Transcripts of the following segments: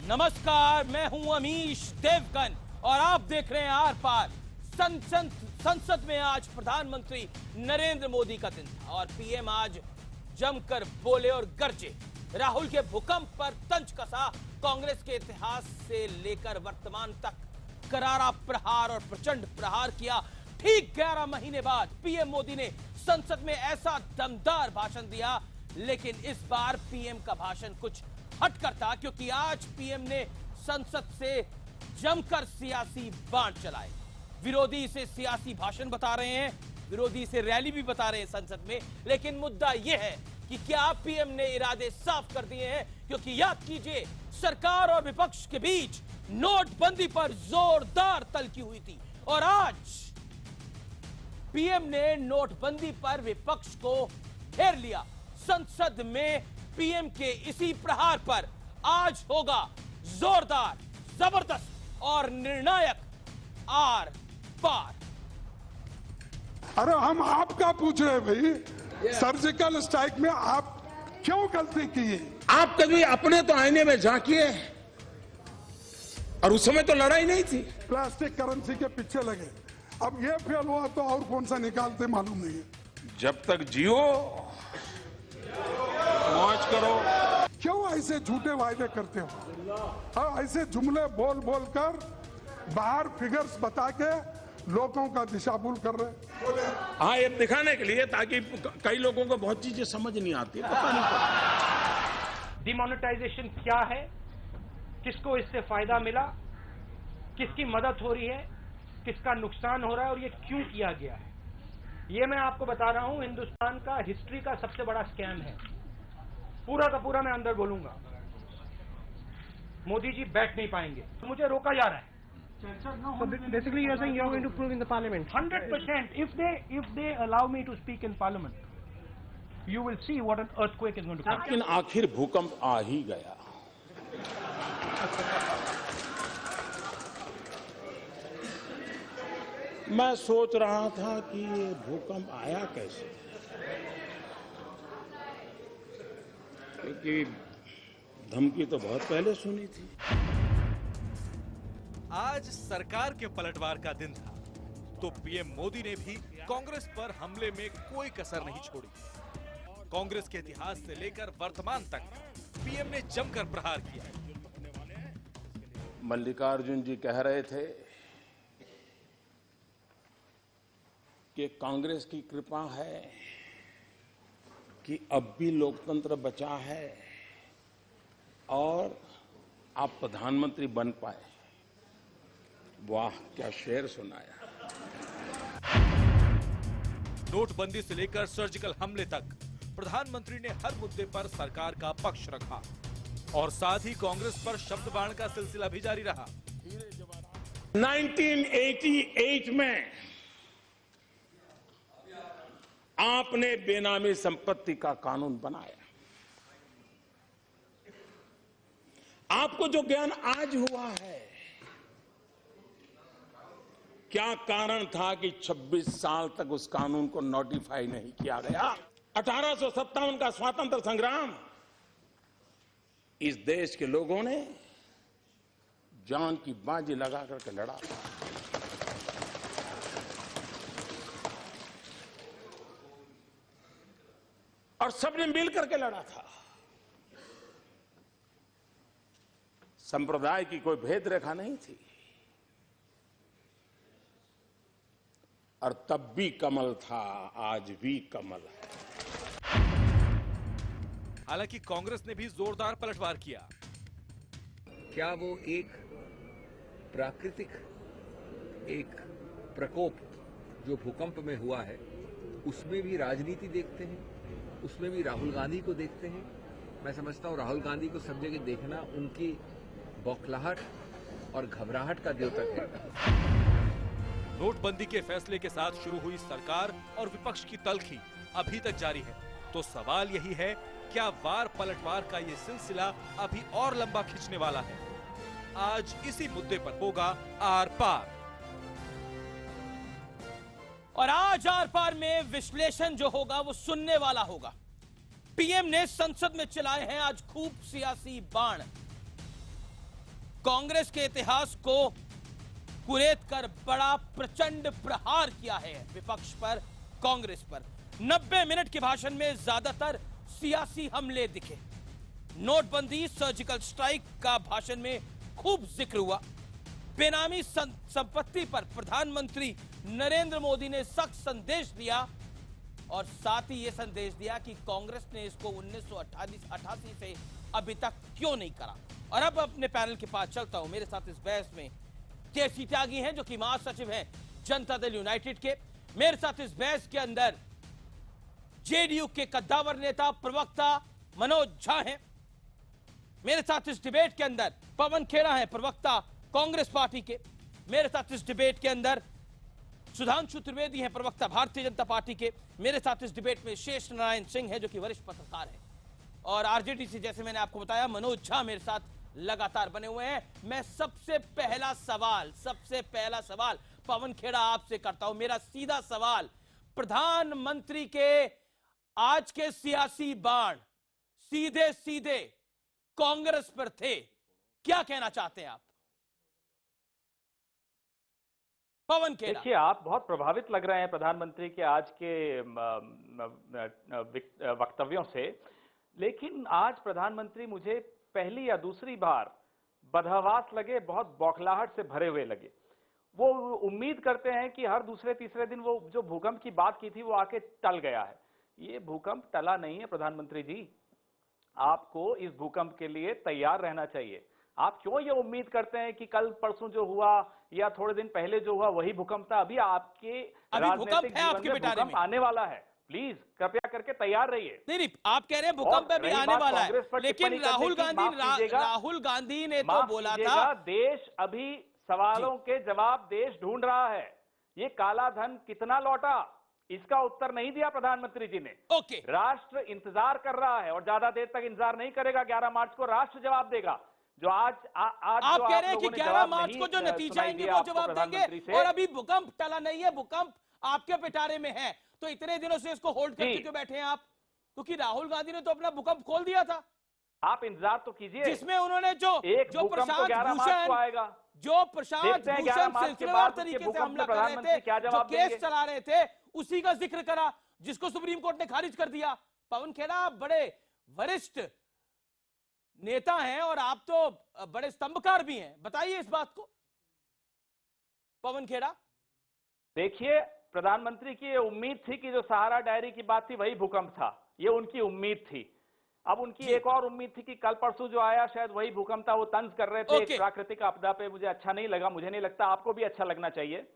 नमस्कार, मैं हूं अमीश देवगन और आप देख रहे हैं आर पार। संसद में आज प्रधानमंत्री नरेंद्र मोदी का दिन था और पीएम आज जमकर बोले और गरजे। राहुल के भूकंप पर तंज कसा, कांग्रेस के इतिहास से लेकर वर्तमान तक करारा प्रहार और प्रचंड प्रहार किया। ठीक 11 महीने बाद पीएम मोदी ने संसद में ऐसा दमदार भाषण दिया, लेकिन इस बार पीएम का भाषण कुछ हटकर था, क्योंकि आज पीएम ने संसद से जमकर सियासी बाण चलाए। विरोधी इसे सियासी भाषण बता रहे हैं, विरोधी इसे रैली भी बता रहे हैं संसद में, लेकिन मुद्दा यह है कि क्या पीएम ने इरादे साफ कर दिए हैं? क्योंकि याद कीजिए, सरकार और विपक्ष के बीच नोटबंदी पर जोरदार तल्खी हुई थी और आज पीएम ने नोटबंदी पर विपक्ष को घेर लिया। संसद में पीएम के इसी प्रहार पर आज होगा जोरदार, जबरदस्त और निर्णायक आर पार। अरे हम आपका पूछ रहे भाई, सर्जिकल स्ट्राइक में आप क्यों गलती की? आप कभी अपने तो आईने में झांकिए, और उस समय तो लड़ाई नहीं थी। प्लास्टिक करेंसी के पीछे लगे, अब ये फेल हुआ तो और कौन सा निकालते मालूम नहीं है। जब तक जियो मौज करो। क्यों ऐसे झूठे वायदे करते हो? हाँ, ऐसे जुमले बोल बोल कर बाहर फिगर्स बता के लोगों का दिशाभूल कर रहे। हाँ, ये दिखाने के लिए, ताकि कई लोगों को बहुत चीजें समझ नहीं आती, पता नहीं। डिमोनेटाइजेशन क्या है, किसको इससे फायदा मिला, किसकी मदद हो रही है, किसका नुकसान हो रहा है और ये क्यों किया गया है, ये मैं आपको बता रहा हूं। हिंदुस्तान का हिस्ट्री का सबसे बड़ा स्कैम है। पूरा का पूरा मैं अंदर बोलूंगा। मोदी जी बैठ नहीं पाएंगे, मुझे रोका जा रहा है। So basically you are saying you are going to prove in the parliament. 100%. If they allow me to speak in parliament, you will see what an earthquake is going to come. लेकिन आखिर भूकंप आ ही गया। मैं सोच रहा था कि ये भूकंप आया कैसे, क्योंकि धमकी तो बहुत पहले सुनी थी। आज सरकार के पलटवार का दिन था, तो पीएम मोदी ने भी कांग्रेस पर हमले में कोई कसर नहीं छोड़ी। कांग्रेस के इतिहास से लेकर वर्तमान तक पीएम ने जमकर प्रहार किया। मल्लिकार्जुन जी कह रहे थे कि कांग्रेस की कृपा है कि अब भी लोकतंत्र बचा है और आप प्रधानमंत्री बन पाए। वाह, क्या शेर सुनाया। नोटबंदी से लेकर सर्जिकल हमले तक प्रधानमंत्री ने हर मुद्दे पर सरकार का पक्ष रखा और साथ ही कांग्रेस पर शब्द बाण का सिलसिला भी जारी रहा। 1988 में आपने बेनामी संपत्ति का कानून बनाया। आपको जो ज्ञान आज हुआ है, क्या कारण था कि 26 साल तक उस कानून को नोटिफाई नहीं किया गया? 1857 का स्वातंत्र संग्राम इस देश के लोगों ने जान की बाजी लगा करके लड़ा। और सबने मिल करके लड़ा था। संप्रदाय की कोई भेद रेखा नहीं थी। और तब भी कमल था, आज भी कमल है। हालांकि कांग्रेस ने भी जोरदार पलटवार किया। क्या वो एक प्राकृतिक एक प्रकोप जो भूकंप में हुआ है, उसमें भी राजनीति देखते हैं, उसमें भी राहुल गांधी को देखते हैं? मैं समझता हूं राहुल गांधी को सब जगह देखना उनकी बौखलाहट और घबराहट का द्योतक है। नोटबंदी के फैसले के साथ शुरू हुई सरकार और विपक्ष की तल्खी अभी तक जारी है। तो सवाल यही है, क्या वार पलटवार का ये सिलसिला अभी और लंबा खिंचने वाला है? आज इसी मुद्दे पर होगा आर पार। और आज आर पार में विश्लेषण जो होगा वो सुनने वाला होगा। पीएम ने संसद में चलाए हैं आज खूब सियासी बाण। कांग्रेस के इतिहास को कुरेद कर बड़ा प्रचंड प्रहार किया है विपक्ष पर, कांग्रेस पर। 90 मिनट के भाषण में ज्यादातर सियासी हमले दिखे। नोटबंदी, सर्जिकल स्ट्राइक का भाषण में खूब जिक्र हुआ। बेनामी संपत्ति पर प्रधानमंत्री नरेंद्र मोदी ने सख्त संदेश दिया और साथ ही यह संदेश दिया कि कांग्रेस ने इसको 1988 से अभी तक क्यों नहीं करा। और अब अपने पैनल के पास चलता हूं। मेरे साथ इस बहस में केसी त्यागी हैं, जो कि महासचिव हैं जनता दल यूनाइटेड के। मेरे साथ इस बहस के अंदर जेडीयू के कद्दावर नेता, प्रवक्ता मनोज झा हैं। मेरे साथ इस डिबेट के अंदर पवन खेड़ा है, प्रवक्ता कांग्रेस पार्टी के। मेरे साथ इस डिबेट के अंदर सुधांशु त्रिवेदी हैं, प्रवक्ता भारतीय जनता पार्टी के। मेरे साथ इस डिबेट में शेष नारायण सिंह है, जो कि वरिष्ठ पत्रकार है। और आरजेडी से, जैसे मैंने आपको बताया, मनोज झा मेरे साथ लगातार बने हुए हैं। मैं सबसे पहला सवाल पवन खेड़ा आपसे करता हूं। मेरा सीधा सवाल, प्रधानमंत्री के आज के सियासी बाण सीधे सीधे कांग्रेस पर थे, क्या कहना चाहते हैं आप? पवन खेड़ा। देखिए, आप बहुत प्रभावित लग रहे हैं प्रधानमंत्री के आज के वक्तव्यों से, लेकिन आज प्रधानमंत्री मुझे पहली या दूसरी बार बदहवास लगे, बहुत बौखलाहट से भरे हुए लगे। वो उम्मीद करते हैं कि हर दूसरे तीसरे दिन वो जो भूकंप की बात की थी वो आके टल गया है। ये भूकंप टला नहीं है प्रधानमंत्री जी। आपको इस भूकंप के लिए तैयार रहना चाहिए। आप क्यों ये उम्मीद करते हैं कि कल परसों जो हुआ या थोड़े दिन पहले जो हुआ वही भूकंप था? अभी आपके राजनीतिक जीवन में भूकंप आने वाला है। प्लीज कृपया करके तैयार रहिए। नहीं, आप कह रहे हैं भूकंप भी आने वाला है, लेकिन राहुल गांधी ने तो बोला था देश अभी सवालों के जवाब देश ढूंढ रहा है। ये काला धन कितना लौटा, इसका उत्तर नहीं दिया प्रधानमंत्री जी ने। ओके, राष्ट्र इंतजार कर रहा है और ज्यादा देर तक इंतजार नहीं करेगा। 11 मार्च को राष्ट्र जवाब देगा। जो आज आप कह रहे हैं कि 11 मार्च को जो नतीजा आएंगे वो जवाब देंगे, और अभी भूकंप टला नहीं है, भूकंप आपके पिटारे में है। तो इतने दिनों से इसको होल्ड करके क्यों बैठे हैं आप? क्योंकि राहुल गांधी ने तो अपना भूकंप खोल दिया था। आप इंतजार तो कीजिए, जिसमें उन्होंने जो प्रशांत भूषण सिलसिलेवार तरीके से हमला कर रहे थे, जो केस चला रहे थे, उसी का जिक्र करा, जिसको सुप्रीम कोर्ट ने खारिज कर दिया। पवन खेड़ा, आप बड़े वरिष्ठ नेता हैं और आप तो बड़े स्तंभकार भी हैं, बताइए इस बात को। पवन खेड़ा, देखिए, प्रधानमंत्री की ये उम्मीद थी कि जो सहारा डायरी की बात थी वही भूकंप था, ये उनकी उम्मीद थी। अब उनकी एक और उम्मीद थी कि कल परसों जो आया शायद वही भूकंप था। वो तंज कर रहे थे एक प्राकृतिक आपदा पे। मुझे अच्छा नहीं लगा, मुझे नहीं लगता आपको भी अच्छा लगना चाहिए।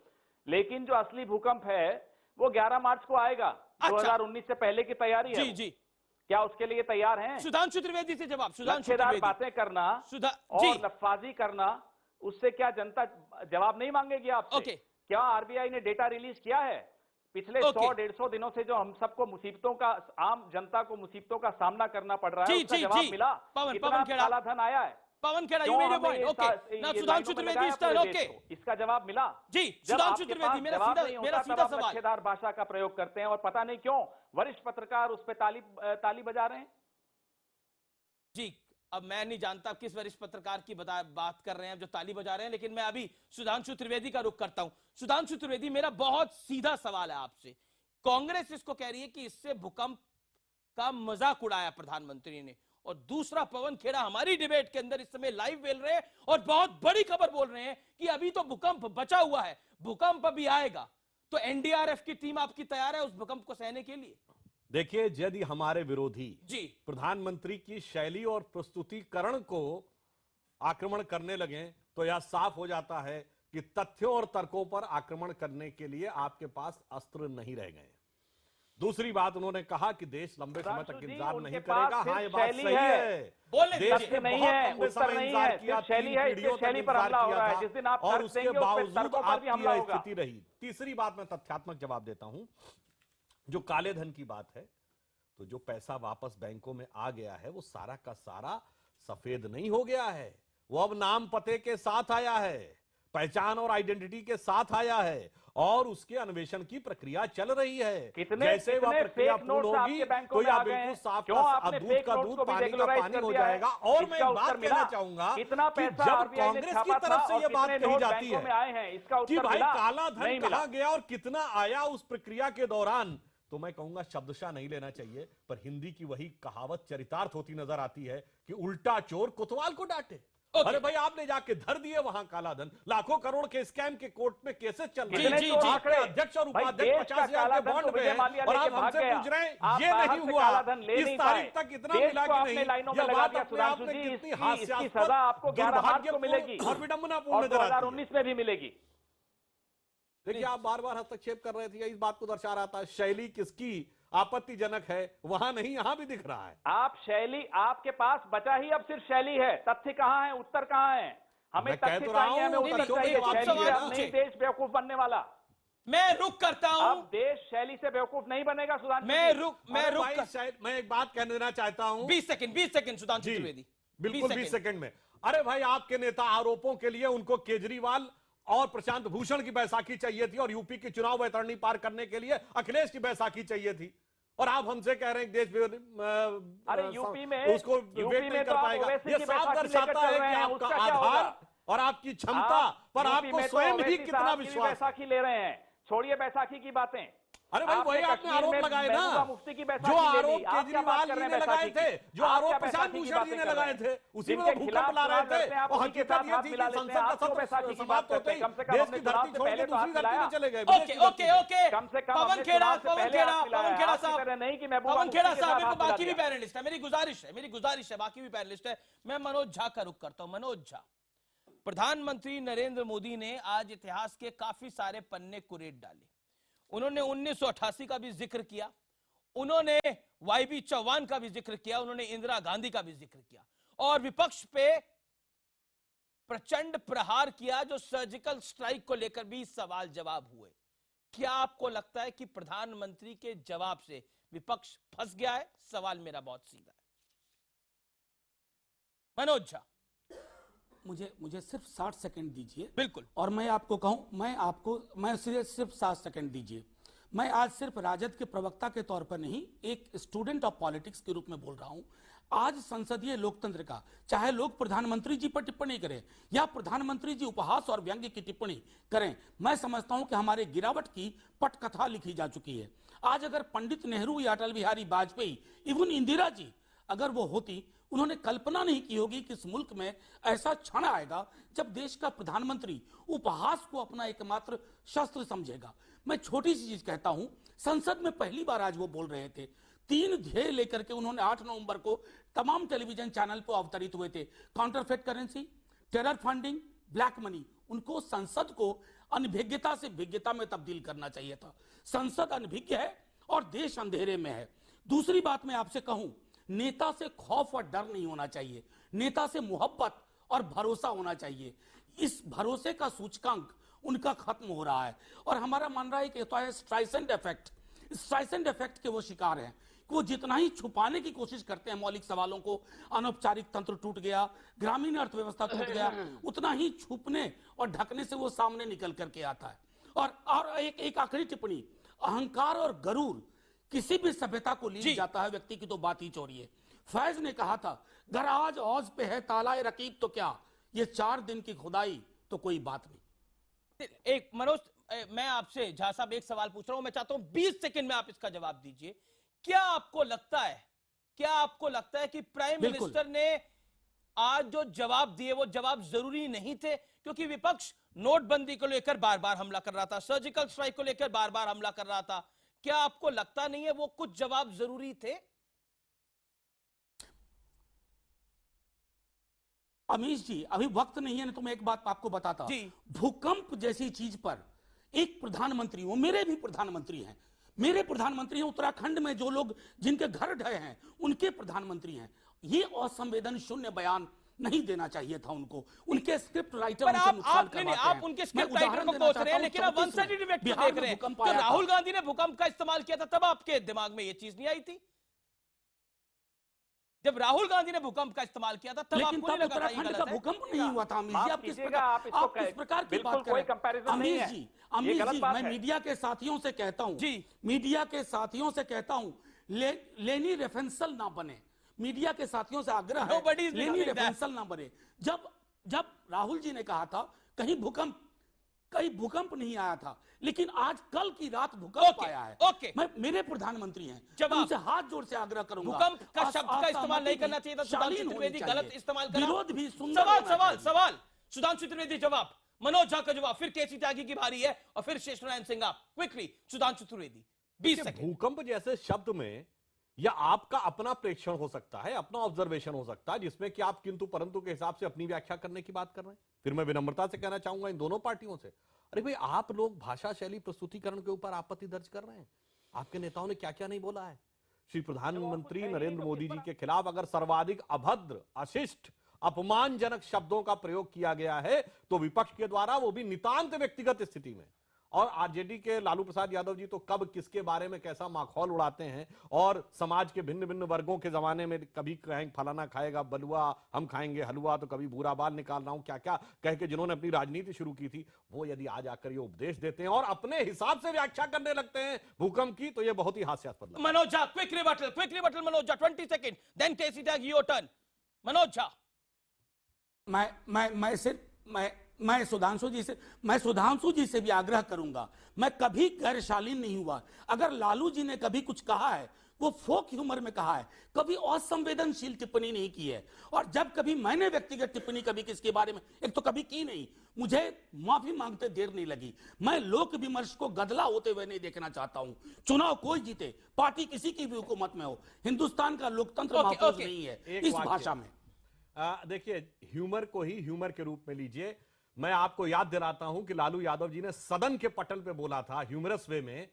लेकिन जो असली भूकंप है वो 11 मार्च को आएगा। 2019 से पहले की तैयारी है। जी, क्या उसके लिए तैयार हैं? सुधांशु त्रिवेदी से जवाब। लक्ष्यदार बातें करना और लफाजी करना, उससे क्या जनता जवाब नहीं मांगेगी आपसे? क्या आरबीआई ने डेटा रिलीज किया है? पिछले 100-150 दिनों से जो हम सबको मुसीबतों का, आम जनता को मुसीबतों का सामना करना पड़ रहा है, उसका जवाब मिला? कितना काला धन आया है? Pawan Khera, you made your point. Okay. Now Sudhanshu Trivedi is turn. Okay. इसका जवाब मिला? जी, सुधांशु त्रिवेदी, मेरा सीधा सवाल। लक्ष्यदार भाषा का प्रयोग करते हैं और पता नहीं क्यों वरिष्ठ पत्रकार उस पे ताली बजा रहे हैं। जी, अब मैं नहीं जानता किस वरिष्ठ पत्रकार की बात कर रहे हैं जो ताली बजा रहे हैं, लेकिन मैं अभी सुधांशु त्रिवेदी का रुख करता हूं। सुधांशु त्रिवेदी, मेरा बहुत सीधा सवाल है आपसे। कांग्रेस इसको कह रही है कि इससे भूकंप का मजाक उड़ाया प्रधानमंत्री ने, और दूसरा पवन खेड़ा हमारी डिबेट के अंदर इस समय लाइव बोल रहे हैं और बहुत बड़ी खबर बोल रहे हैं कि अभी तो भूकंप बचा हुआ है, भूकंप अभी आएगा। तो एनडीआरएफ की टीम आपकी तैयार है उस भूकंप को सहने के लिए? देखिए, यदि हमारे विरोधी प्रधानमंत्री की शैली और प्रस्तुतिकरण को आक्रमण करने लगे तो यह साफ हो जाता है कि तथ्यों और तर्कों पर आक्रमण करने के लिए आपके पास अस्त्र नहीं रह गए। दूसरी बात, उन्होंने कहा कि देश लंबे समय तक इंतजार नहीं करेगा। हाँ, ये बात सही है। देश ने नहीं है, उत्तर नहीं है, शैली है, इसलिए शैली पर हमला हो रहा है। जिस दिन आप और उसके बावजूद आपकी स्थिति रही। तीसरी बात, मैं तथ्यात्मक जवाब देता हूं। जो काले धन की बात है, तो जो पैसा वापस बैंकों में आ गया है वो सारा का सारा सफेद नहीं हो गया है, वो अब नाम पते के साथ आया है। पहचान और आइडेंटिटी के साथ आया है और उसके अन्वेषण की प्रक्रिया चल रही है। जैसे वह प्रक्रिया पूर्ण होगी तो यह बिल्कुल साफ दूध का दूध पानी का पानी हो जाएगा। और मैं एक बात कहना चाहूंगा कि जब कांग्रेस की तरफ से यह बात कही जाती है कि भाई काला धन कहां गया और कितना आया उस प्रक्रिया के दौरान, तो मैं कहूंगा शब्दशः नहीं लेना चाहिए, पर हिंदी की वही कहावत चरितार्थ होती नजर आती है कि उल्टा चोर कोतवाल को डांटे। अरे भाई आपने जाके धर दिए वहां काला धन, लाखों करोड़ के स्कैम के कोर्ट में केसेस चल रहे हैं, आंकड़े अध्यक्ष और उपाध्यक्ष 50,000 के बॉन्ड में है और आप हमसे पूछ रहे हैं ये नहीं हुआ, इस तारीख तक इतना मिला कि नहीं। यह बात अपने आप में कितनी हास्यास्पद, दुर्भाग्यपूर्ण और विडंबनापूर्ण नजर आती है। 2019 में भी मिलेगी। देखिए आप बार बार हस्तक्षेप कर रहे थे, इस बात को दर्शा रहा था शैली किसकी आपत्तिजनक है, वहां नहीं यहां भी दिख रहा है। आप शैली, आपके पास बचा ही अब सिर्फ शैली है, तथ्य कहां है, उत्तर कहां है? हमें तथ्य चाहिए, हमें उत्तर चाहिए। नहीं देश बेवकूफ बनने वाला। मैं रुक करता हूं। अब देश शैली से बेवकूफ नहीं बनेगा सुधांशु। मैं एक बात कहना देना चाहता हूं। 20 सेकंड सुधांशु त्रिवेदी, बिल्कुल 20 सेकंड में। अरे भाई आपके नेता आरोपों के लिए उनको केजरीवाल और प्रशांत भूषण की बैसाखी चाहिए थी और यूपी की चुनाव वैतरणी पार करने के लिए अखिलेश की बैसाखी चाहिए थी, और आप हमसे कह रहे हैं देश अरे यूपी में उसको वेट नहीं कर पाएगा। ये साफ दर्शाता है कि आपका आधार और आपकी क्षमता पर आपको स्वयं ही कितना विश्वास। बैसाखी ले रहे हैं, छोड़िए बैसाखी की बातें। अरे भाई वही आपने आरोप लगाए ना, मुफ्ती की जो आरोप केजरीवाल जी ने लगाए थे, जो आरोप प्रशांत भूषण जी ने लगाए थे, उसी में भूकंप ला रहे थे। और हकीकत ये थी कि संसद का सत्र समाप्त होते ही देश की धरती छोड़ के दूसरी धरती में चले गए। ओके पवन खेड़ा साहब, नहीं कि मैं पवन खेड़ा साहब बाकी भी पैनलिस्ट है, मेरी गुजारिश है बाकी भी पैनलिस्ट है। मैं मनोज झा का रुख करता हूं। मनोज झा, प्रधानमंत्री नरेंद्र मोदी ने आज इतिहास के काफी सारे पन्ने कुरेद डाले। उन्होंने 1988 का भी जिक्र किया, उन्होंने वाईबी चौहान का भी जिक्र किया, उन्होंने इंदिरा गांधी का भी जिक्र किया और विपक्ष पे प्रचंड प्रहार किया जो सर्जिकल स्ट्राइक को लेकर भी सवाल जवाब हुए। क्या आपको लगता है कि प्रधानमंत्री के जवाब से विपक्ष फंस गया है? सवाल मेरा बहुत सीधा है। मनोज झा, मुझे सिर्फ 60 सेकंड दीजिए। बिल्कुल। और मैं आपको कहूं, मैं सिर्फ 7 सेकंड दीजिए। मैं आज सिर्फ राजद के प्रवक्ता के तौर पर नहीं, एक स्टूडेंट ऑफ पॉलिटिक्स के रूप में बोल रहा हूं। आज संसदीय लोकतंत्र का, चाहे लोग प्रधानमंत्री जी पर टिप्पणी करें या प्रधानमंत्री जी उपहास और व्यंग्य की टिप्पणी करें, मैं समझता हूं कि हमारे गिरावट की पटकथा लिखी जा चुकी है। आज अगर पंडित नेहरू या अटल बिहारी वाजपेयी, इवन इंदिरा जी अगर वो होती, उन्होंने कल्पना नहीं की होगी कि इस मुल्क में ऐसा क्षण आएगा जब देश का प्रधानमंत्री उपहास को अपना एकमात्र शस्त्र समझेगा। मैं छोटी सी चीज कहता हूं, संसद में पहली बार आज वो बोल रहे थे, 3 ध्येय लेकर के उन्होंने 8 नवंबर को तमाम टेलीविजन चैनल पर अवतरित हुए थे। Counterfeit currency, terror funding, black money. उनको संसद को अनभिज्ञता से विज्ञता में तब्दील करना चाहिए था। संसद अनभिज्ञ है और देश अंधेरे में है। दूसरी बात मैं आपसे कहूं, नेता से खौफ और डर नहीं होना चाहिए, नेता से मोहब्बत और भरोसा होना चाहिए। इस भरोसे का सूचकांक उनका खत्म हो रहा है और हमारा मानना है कि तो है स्ट्राइसेंट इफेक्ट के वो शिकार हैं। वो जितना ही छुपाने की कोशिश करते हैं मौलिक सवालों को, अनौपचारिक तंत्र टूट गया, ग्रामीण अर्थव्यवस्था टूट गया, उतना ही छुपने और ढकने से वो सामने निकल करके आता है। और एक आखिरी टिप्पणी, अहंकार और गरूर किसी भी सभ्यता को लीन जाता है, व्यक्ति की तो बात ही चोरी है। फैज ने कहा था, घर आज औज पे है तालाए रकीब तो क्या, ये 4 दिन की खुदाई तो कोई बात नहीं। एक मनोज, मैं आपसे झा साहब एक सवाल पूछ रहा हूं, मैं चाहता हूं 20 सेकंड में आप इसका जवाब दीजिए। क्या आपको लगता है कि प्राइम मिनिस्टर ने आज जो जवाब दिए वो जवाब जरूरी नहीं थे? क्योंकि विपक्ष नोटबंदी को लेकर बार बार हमला कर रहा था, सर्जिकल स्ट्राइक को लेकर बार बार हमला कर रहा था। क्या आपको लगता नहीं है वो कुछ जवाब जरूरी थे? अमीश जी, अभी वक्त नहीं है ना, तो मैं एक बात आपको बताता हूं। भूकंप जैसी चीज पर एक प्रधानमंत्री, वो मेरे भी प्रधानमंत्री हैं, उत्तराखंड में जो लोग जिनके घर ढहे हैं उनके प्रधानमंत्री हैं। ये असंवेदन शून्य बयान नहीं देना चाहिए था उनको। उनके स्क्रिप्ट राइटर आप उनके स्क्रिप्ट राइटर को कोस रहे हैं, लेकिन आप वन साइडेड इफेक्ट देख रहे हैं। तो राहुल गांधी ने भूकंप का इस्तेमाल किया था, तब आपके दिमाग में ये चीज नहीं आई थी? जब राहुल गांधी ने भूकंप का इस्तेमाल किया था तब लेकिन आपको नहीं तब लगा था ये उत्तराखंड गलत का है? भूकंप नहीं हुआ था। अमीश जी, आप किस कीजिएगा, प्रकार आप इसको आप किस प्रकार की बिल्कुल बात कर कोई रहे हैं? कंपैरिजन नहीं है। ये अमीश गलत जी, बात मैं है। मीडिया के साथियों से कहता हूं जी। मीडिया के साथियों से कहता हूं लेनी रेफरेंसल ना बने। मीडिया के साथियों से आग्रह है Nobody is लेनी becoming that. रेफरेंसल ना बने। जब राहुल जी ने कहा था कहीं भूकंप नहीं आया था, लेकिन आज कल की रात भूकंप आया है। ओके। मैं मेरे प्रधानमंत्री हैं, जवाब। उनसे हाथ जोड़ से आग्रह करूंगा भूकंप का शब्द का इस्तेमाल नहीं करना चाहिए था। सुधांशु त्रिवेदी गलत इस्तेमाल करा। विरोध भी सुंदर सवाल होना सवाल चाहिए। सवाल सुधांशु त्रिवेदी जवाब, मनोज झा का जवाब, फिर केसी त्यागी की बारी है और फिर शेष नारायण सिंह। आप क्विकली सुधांशु त्रिवेदी 20 सेकंड। भूकंप जैसे शब्द में या आपका अपना प्रेक्षण हो सकता है, अपना ऑब्जर्वेशन हो सकता है, जिसमें कि आप किंतु परंतु के हिसाब से अपनी व्याख्या करने की बात कर रहे हैं। फिर मैं विनम्रता से कहना चाहूंगा इन दोनों पार्टियों से, अरे भाई आप लोग भाषा शैली प्रस्तुतिकरण के ऊपर आपत्ति दर्ज कर रहे हैं। आपके नेताओं ने क्या क्या नहीं बोला है। श्री प्रधानमंत्री नरेंद्र मोदी जी के खिलाफ अगर सर्वाधिक अभद्र, अशिष्ट, अपमानजनक शब्दों का प्रयोग किया गया है तो विपक्ष के द्वारा, वो भी नितांत व्यक्तिगत स्थिति में। और आरजेडी के लालू प्रसाद यादव जी तो कब किसके बारे में कैसा माखौल उड़ाते हैं, और समाज के भिन्न भिन्न वर्गों के जमाने में कभी कहेंगे फलाना खाएगा बलुआ, हम खाएंगे हलवा, तो कभी बुरा बाल निकाल रहा हूं, क्या क्या कह के जिन्होंने अपनी राजनीति शुरू की थी, वो यदि आज आकर ये उपदेश देते हैं और अपने हिसाब से व्याख्या करने लगते हैं भूकंप की, तो ये बहुत ही हास्यास्पद लगता है। Manoj Jha quick rebuttal Manoj Jha 20 second, then KC Tyagi your turn. Manoj Jha. मैं सुधांशु जी से भी आग्रह करूंगा, मैं कभी गैर शालीन नहीं हुआ। अगर लालू जी ने कभी कुछ कहा है वो फोक ह्यूमर में कहा है, कभी असंवेदनशील टिप्पणी नहीं की है। और जब कभी मैंने व्यक्तिगत टिप्पणी कभी किसके बारे में, एक तो कभी की नहीं, मुझे माफी मांगते देर नहीं लगी। मैं लोक विमर्श को गदला होते हुए नहीं देखना चाहता हूं। चुनाव कोई जीते, पार्टी किसी की भी हुकूमत में हो, हिंदुस्तान का लोकतंत्र महफूज नहीं है इस भाषा में। देखिए, ह्यूमर को ही ह्यूमर के रूप में लीजिए। मैं आपको याद दिलाता हूं कि लालू यादव जी ने सदन के पटल पे बोला था ह्यूमरस वे में,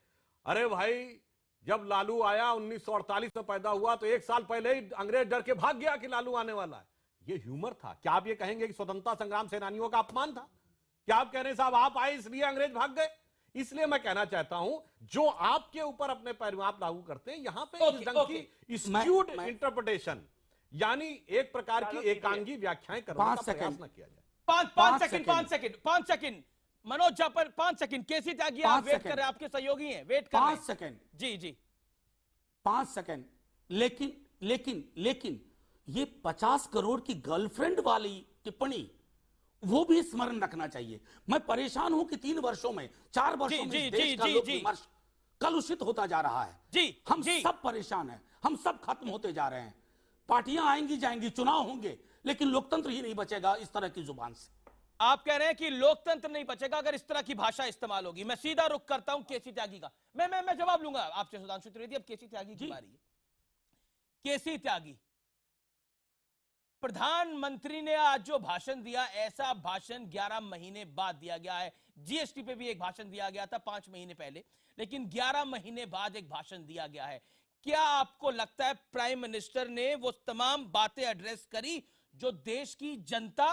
अरे भाई जब लालू आया 1948 में पैदा हुआ तो 1 साल पहले ही अंग्रेज डर के भाग गया कि लालू आने वाला है। ये ह्यूमर था। क्या आप ये कहेंगे कि स्वतंत्रता संग्राम सेनानियों का अपमान था? क्या आप कह रहे हैं साहब आप आए इसलिए अंग्रेज भाग गए? इसलिए मैं कहना चाहता हूं जो आपके ऊपर अपने पैर आप लागू करते हैं, यहां पे इस ढंग की स्क्यूड इंटरप्रिटेशन, यानी एक प्रकार की एकांगी व्याख्याएं करने का प्रयास न किया जाए। 5 सेकंड मनोज झा पर 5 सेकंड। केसी त्यागी आप वेट कर रहे हैं, आपके सहयोगी हैं, वेट कर रहे हैं। 5 सेकंड। जी 5 सेकंड। लेकिन ये 50 करोड़ की गर्लफ्रेंड वाली टिप्पणी वो भी स्मरण रखना चाहिए। मैं परेशान हूं कि 3 वर्षों में 4 वर्षों में देश का लोक विमर्श कलुषित होता जा रहा है। हम सब परेशान हैं, हम सब खत्म होते जा रहे हैं। पार्टियां आएंगी जाएंगी, चुनाव होंगे, लेकिन लोकतंत्र ही नहीं बचेगा इस तरह की जुबान से। आप कह रहे हैं कि लोकतंत्र नहीं बचेगा अगर इस तरह की भाषा इस्तेमाल होगी। मैं सीधा रुख करता हूं केसी त्यागी का। मैं जवाब लूंगा आपसे सुधांशु त्रिवेदी। अब केसी त्यागी की बारी है। केसी त्यागी, प्रधानमंत्री ने आज जो भाषण दिया, ऐसा भाषण 11 महीने बाद दिया गया है। जीएसटी पे भी एक भाषण दिया गया था 5 महीने पहले, लेकिन 11 महीने बाद एक भाषण दिया गया है। क्या आपको लगता है प्राइम मिनिस्टर ने वो तमाम बातें एड्रेस करी जो देश की जनता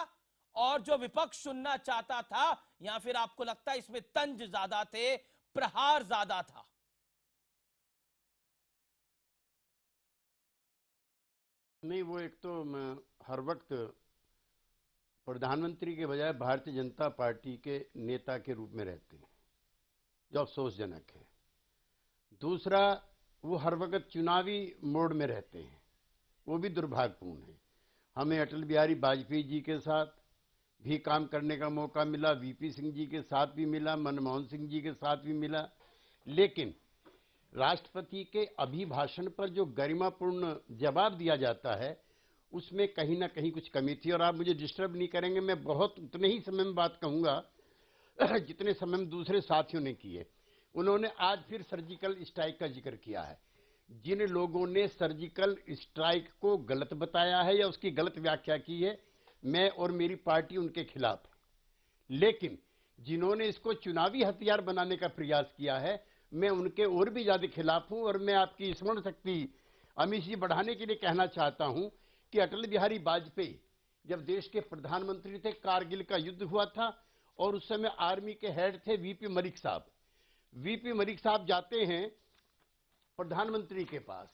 और जो विपक्ष सुनना चाहता था, या फिर आपको लगता है इसमें तंज ज्यादा थे, प्रहार ज्यादा था? नहीं, वो एक तो हर वक्त प्रधानमंत्री के बजाय भारतीय जनता पार्टी के नेता के रूप में रहते हैं, जो अफसोसजनक है। दूसरा, वो हर वक्त चुनावी मोड में रहते हैं, वो भी दुर्भाग्यपूर्ण है। हमें अटल बिहारी वाजपेयी जी के साथ भी काम करने का मौका मिला, वीपी सिंह जी के साथ भी मिला, मनमोहन सिंह जी के साथ भी मिला, लेकिन राष्ट्रपति के अभिभाषण पर जो गरिमापूर्ण जवाब दिया जाता है उसमें कहीं ना कहीं कुछ कमी थी। और आप मुझे डिस्टर्ब नहीं करेंगे, मैं बहुत उतने ही समय में बात कहूँगा जितने समय में दूसरे साथियों ने किए। उन्होंने आज फिर सर्जिकल स्ट्राइक का जिक्र किया है। जिन लोगों ने सर्जिकल स्ट्राइक को गलत बताया है या उसकी गलत व्याख्या की है, मैं और मेरी पार्टी उनके खिलाफ है। लेकिन जिन्होंने इसको चुनावी हथियार बनाने का प्रयास किया है, मैं उनके और भी ज्यादा खिलाफ हूं। और मैं आपकी स्मरण शक्ति अमित जी बढ़ाने के लिए कहना चाहता हूं कि अटल बिहारी वाजपेयी जब देश के प्रधानमंत्री थे, कारगिल का युद्ध हुआ था और उस समय आर्मी के हेड थे वीपी मलिक साहब। वीपी मलिक साहब जाते हैं प्रधानमंत्री के पास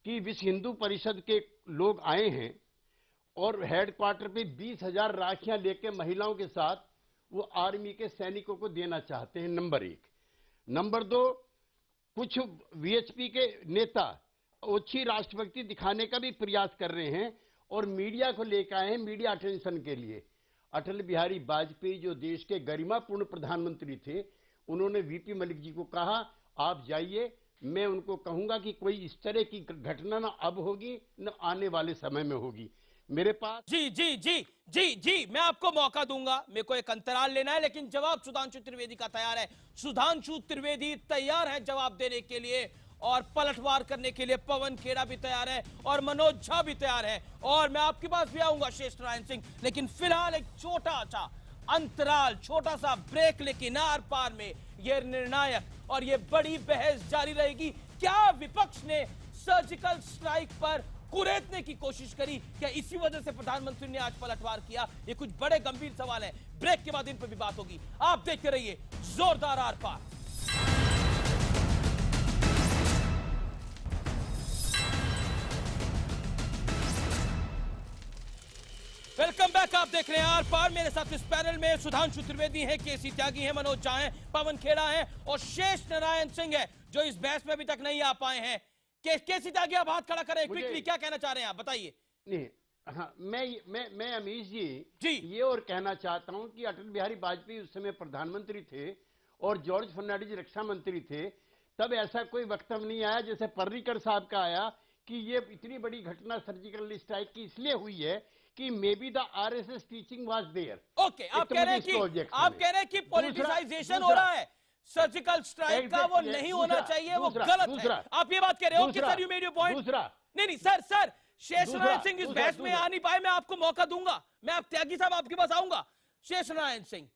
कि विश्व हिंदू परिषद के लोग आए हैं और हेडक्वार्टर पे 20,000 राखियां लेके महिलाओं के साथ वो आर्मी के सैनिकों को देना चाहते हैं, नंबर 1। नंबर 2, कुछ वीएचपी के नेता ओछी राष्ट्रभक्ति दिखाने का भी प्रयास कर रहे हैं और मीडिया को लेकर आए हैं, मीडिया अटेंशन के लिए। अटल बिहारी वाजपेयी जो देश के गरिमापूर्ण प्रधानमंत्री थे, उन्होंने वीपी मलिक जी को कहा आप जाइए, मैं उनको कहूंगा कि कोई इस तरह की घटना ना अब होगी न आने वाले समय में होगी। मेरे पास जी मैं आपको मौका दूंगा, मेरे को एक अंतराल लेना है, लेकिन जवाब सुधांशु त्रिवेदी का तैयार है। सुधांशु त्रिवेदी तैयार है जवाब देने के लिए और पलटवार करने के लिए। पवन खेड़ा भी तैयार है और मनोज झा भी तैयार है और मैं आपके पास भी आऊंगा शेष नारायण सिंह, लेकिन फिलहाल एक छोटा सा अंतराल, छोटा सा ब्रेक, लेकिन आर पार में यह निर्णायक और यह बड़ी बहस जारी रहेगी। क्या विपक्ष ने सर्जिकल स्ट्राइक पर कुरेदने की कोशिश करी? क्या इसी वजह से प्रधानमंत्री ने आज पलटवार किया? ये कुछ बड़े गंभीर सवाल हैं। ब्रेक के बाद इन पर भी बात होगी। आप देखते रहिए जोरदार आर पार। वेलकम बैक, आप देख रहे हैं आर पार। मेरे साथ इस पैनल में सुधांशु त्रिवेदी हैं, केसी त्यागी हैं, मनोज झा हैं, पवन खेड़ा हैं और शेष नारायण सिंह है जो इस बहस में अभी तक नहीं आ पाए हैं। केसी त्यागी, आप हाथ खड़ा करें क्विकली, क्या कहना चाह रहे हैं आप, बताइए। नहीं, हाँ, मैं अमीश जी ये और कहना चाहता हूं कि अटल बिहारी वाजपेयी उस समय प्रधानमंत्री थे और जॉर्ज फर्नांडिस रक्षा मंत्री थे। तब ऐसा कोई वक्तव्य नहीं आया जैसे पर्रिकर साहब का आया कि ये इतनी बड़ी घटना सर्जिकल स्ट्राइक की इसलिए हुई है कि maybe the RSS teaching was there. Okay, आप कह रहे हैं कि पॉलिटिसाइजेशन हो रहा है सर्जिकल स्ट्राइक का, वो नहीं होना चाहिए, वो गलत है। आप ये बात कह रहे हो कि sir you made your point. नहीं सर शेष नारायण सिंह इस बहस में आ नहीं पाए, मैं आपको मौका दूंगा। मैं आप त्यागी साहब आपके पास आऊंगा। शेष नारायण सिंह,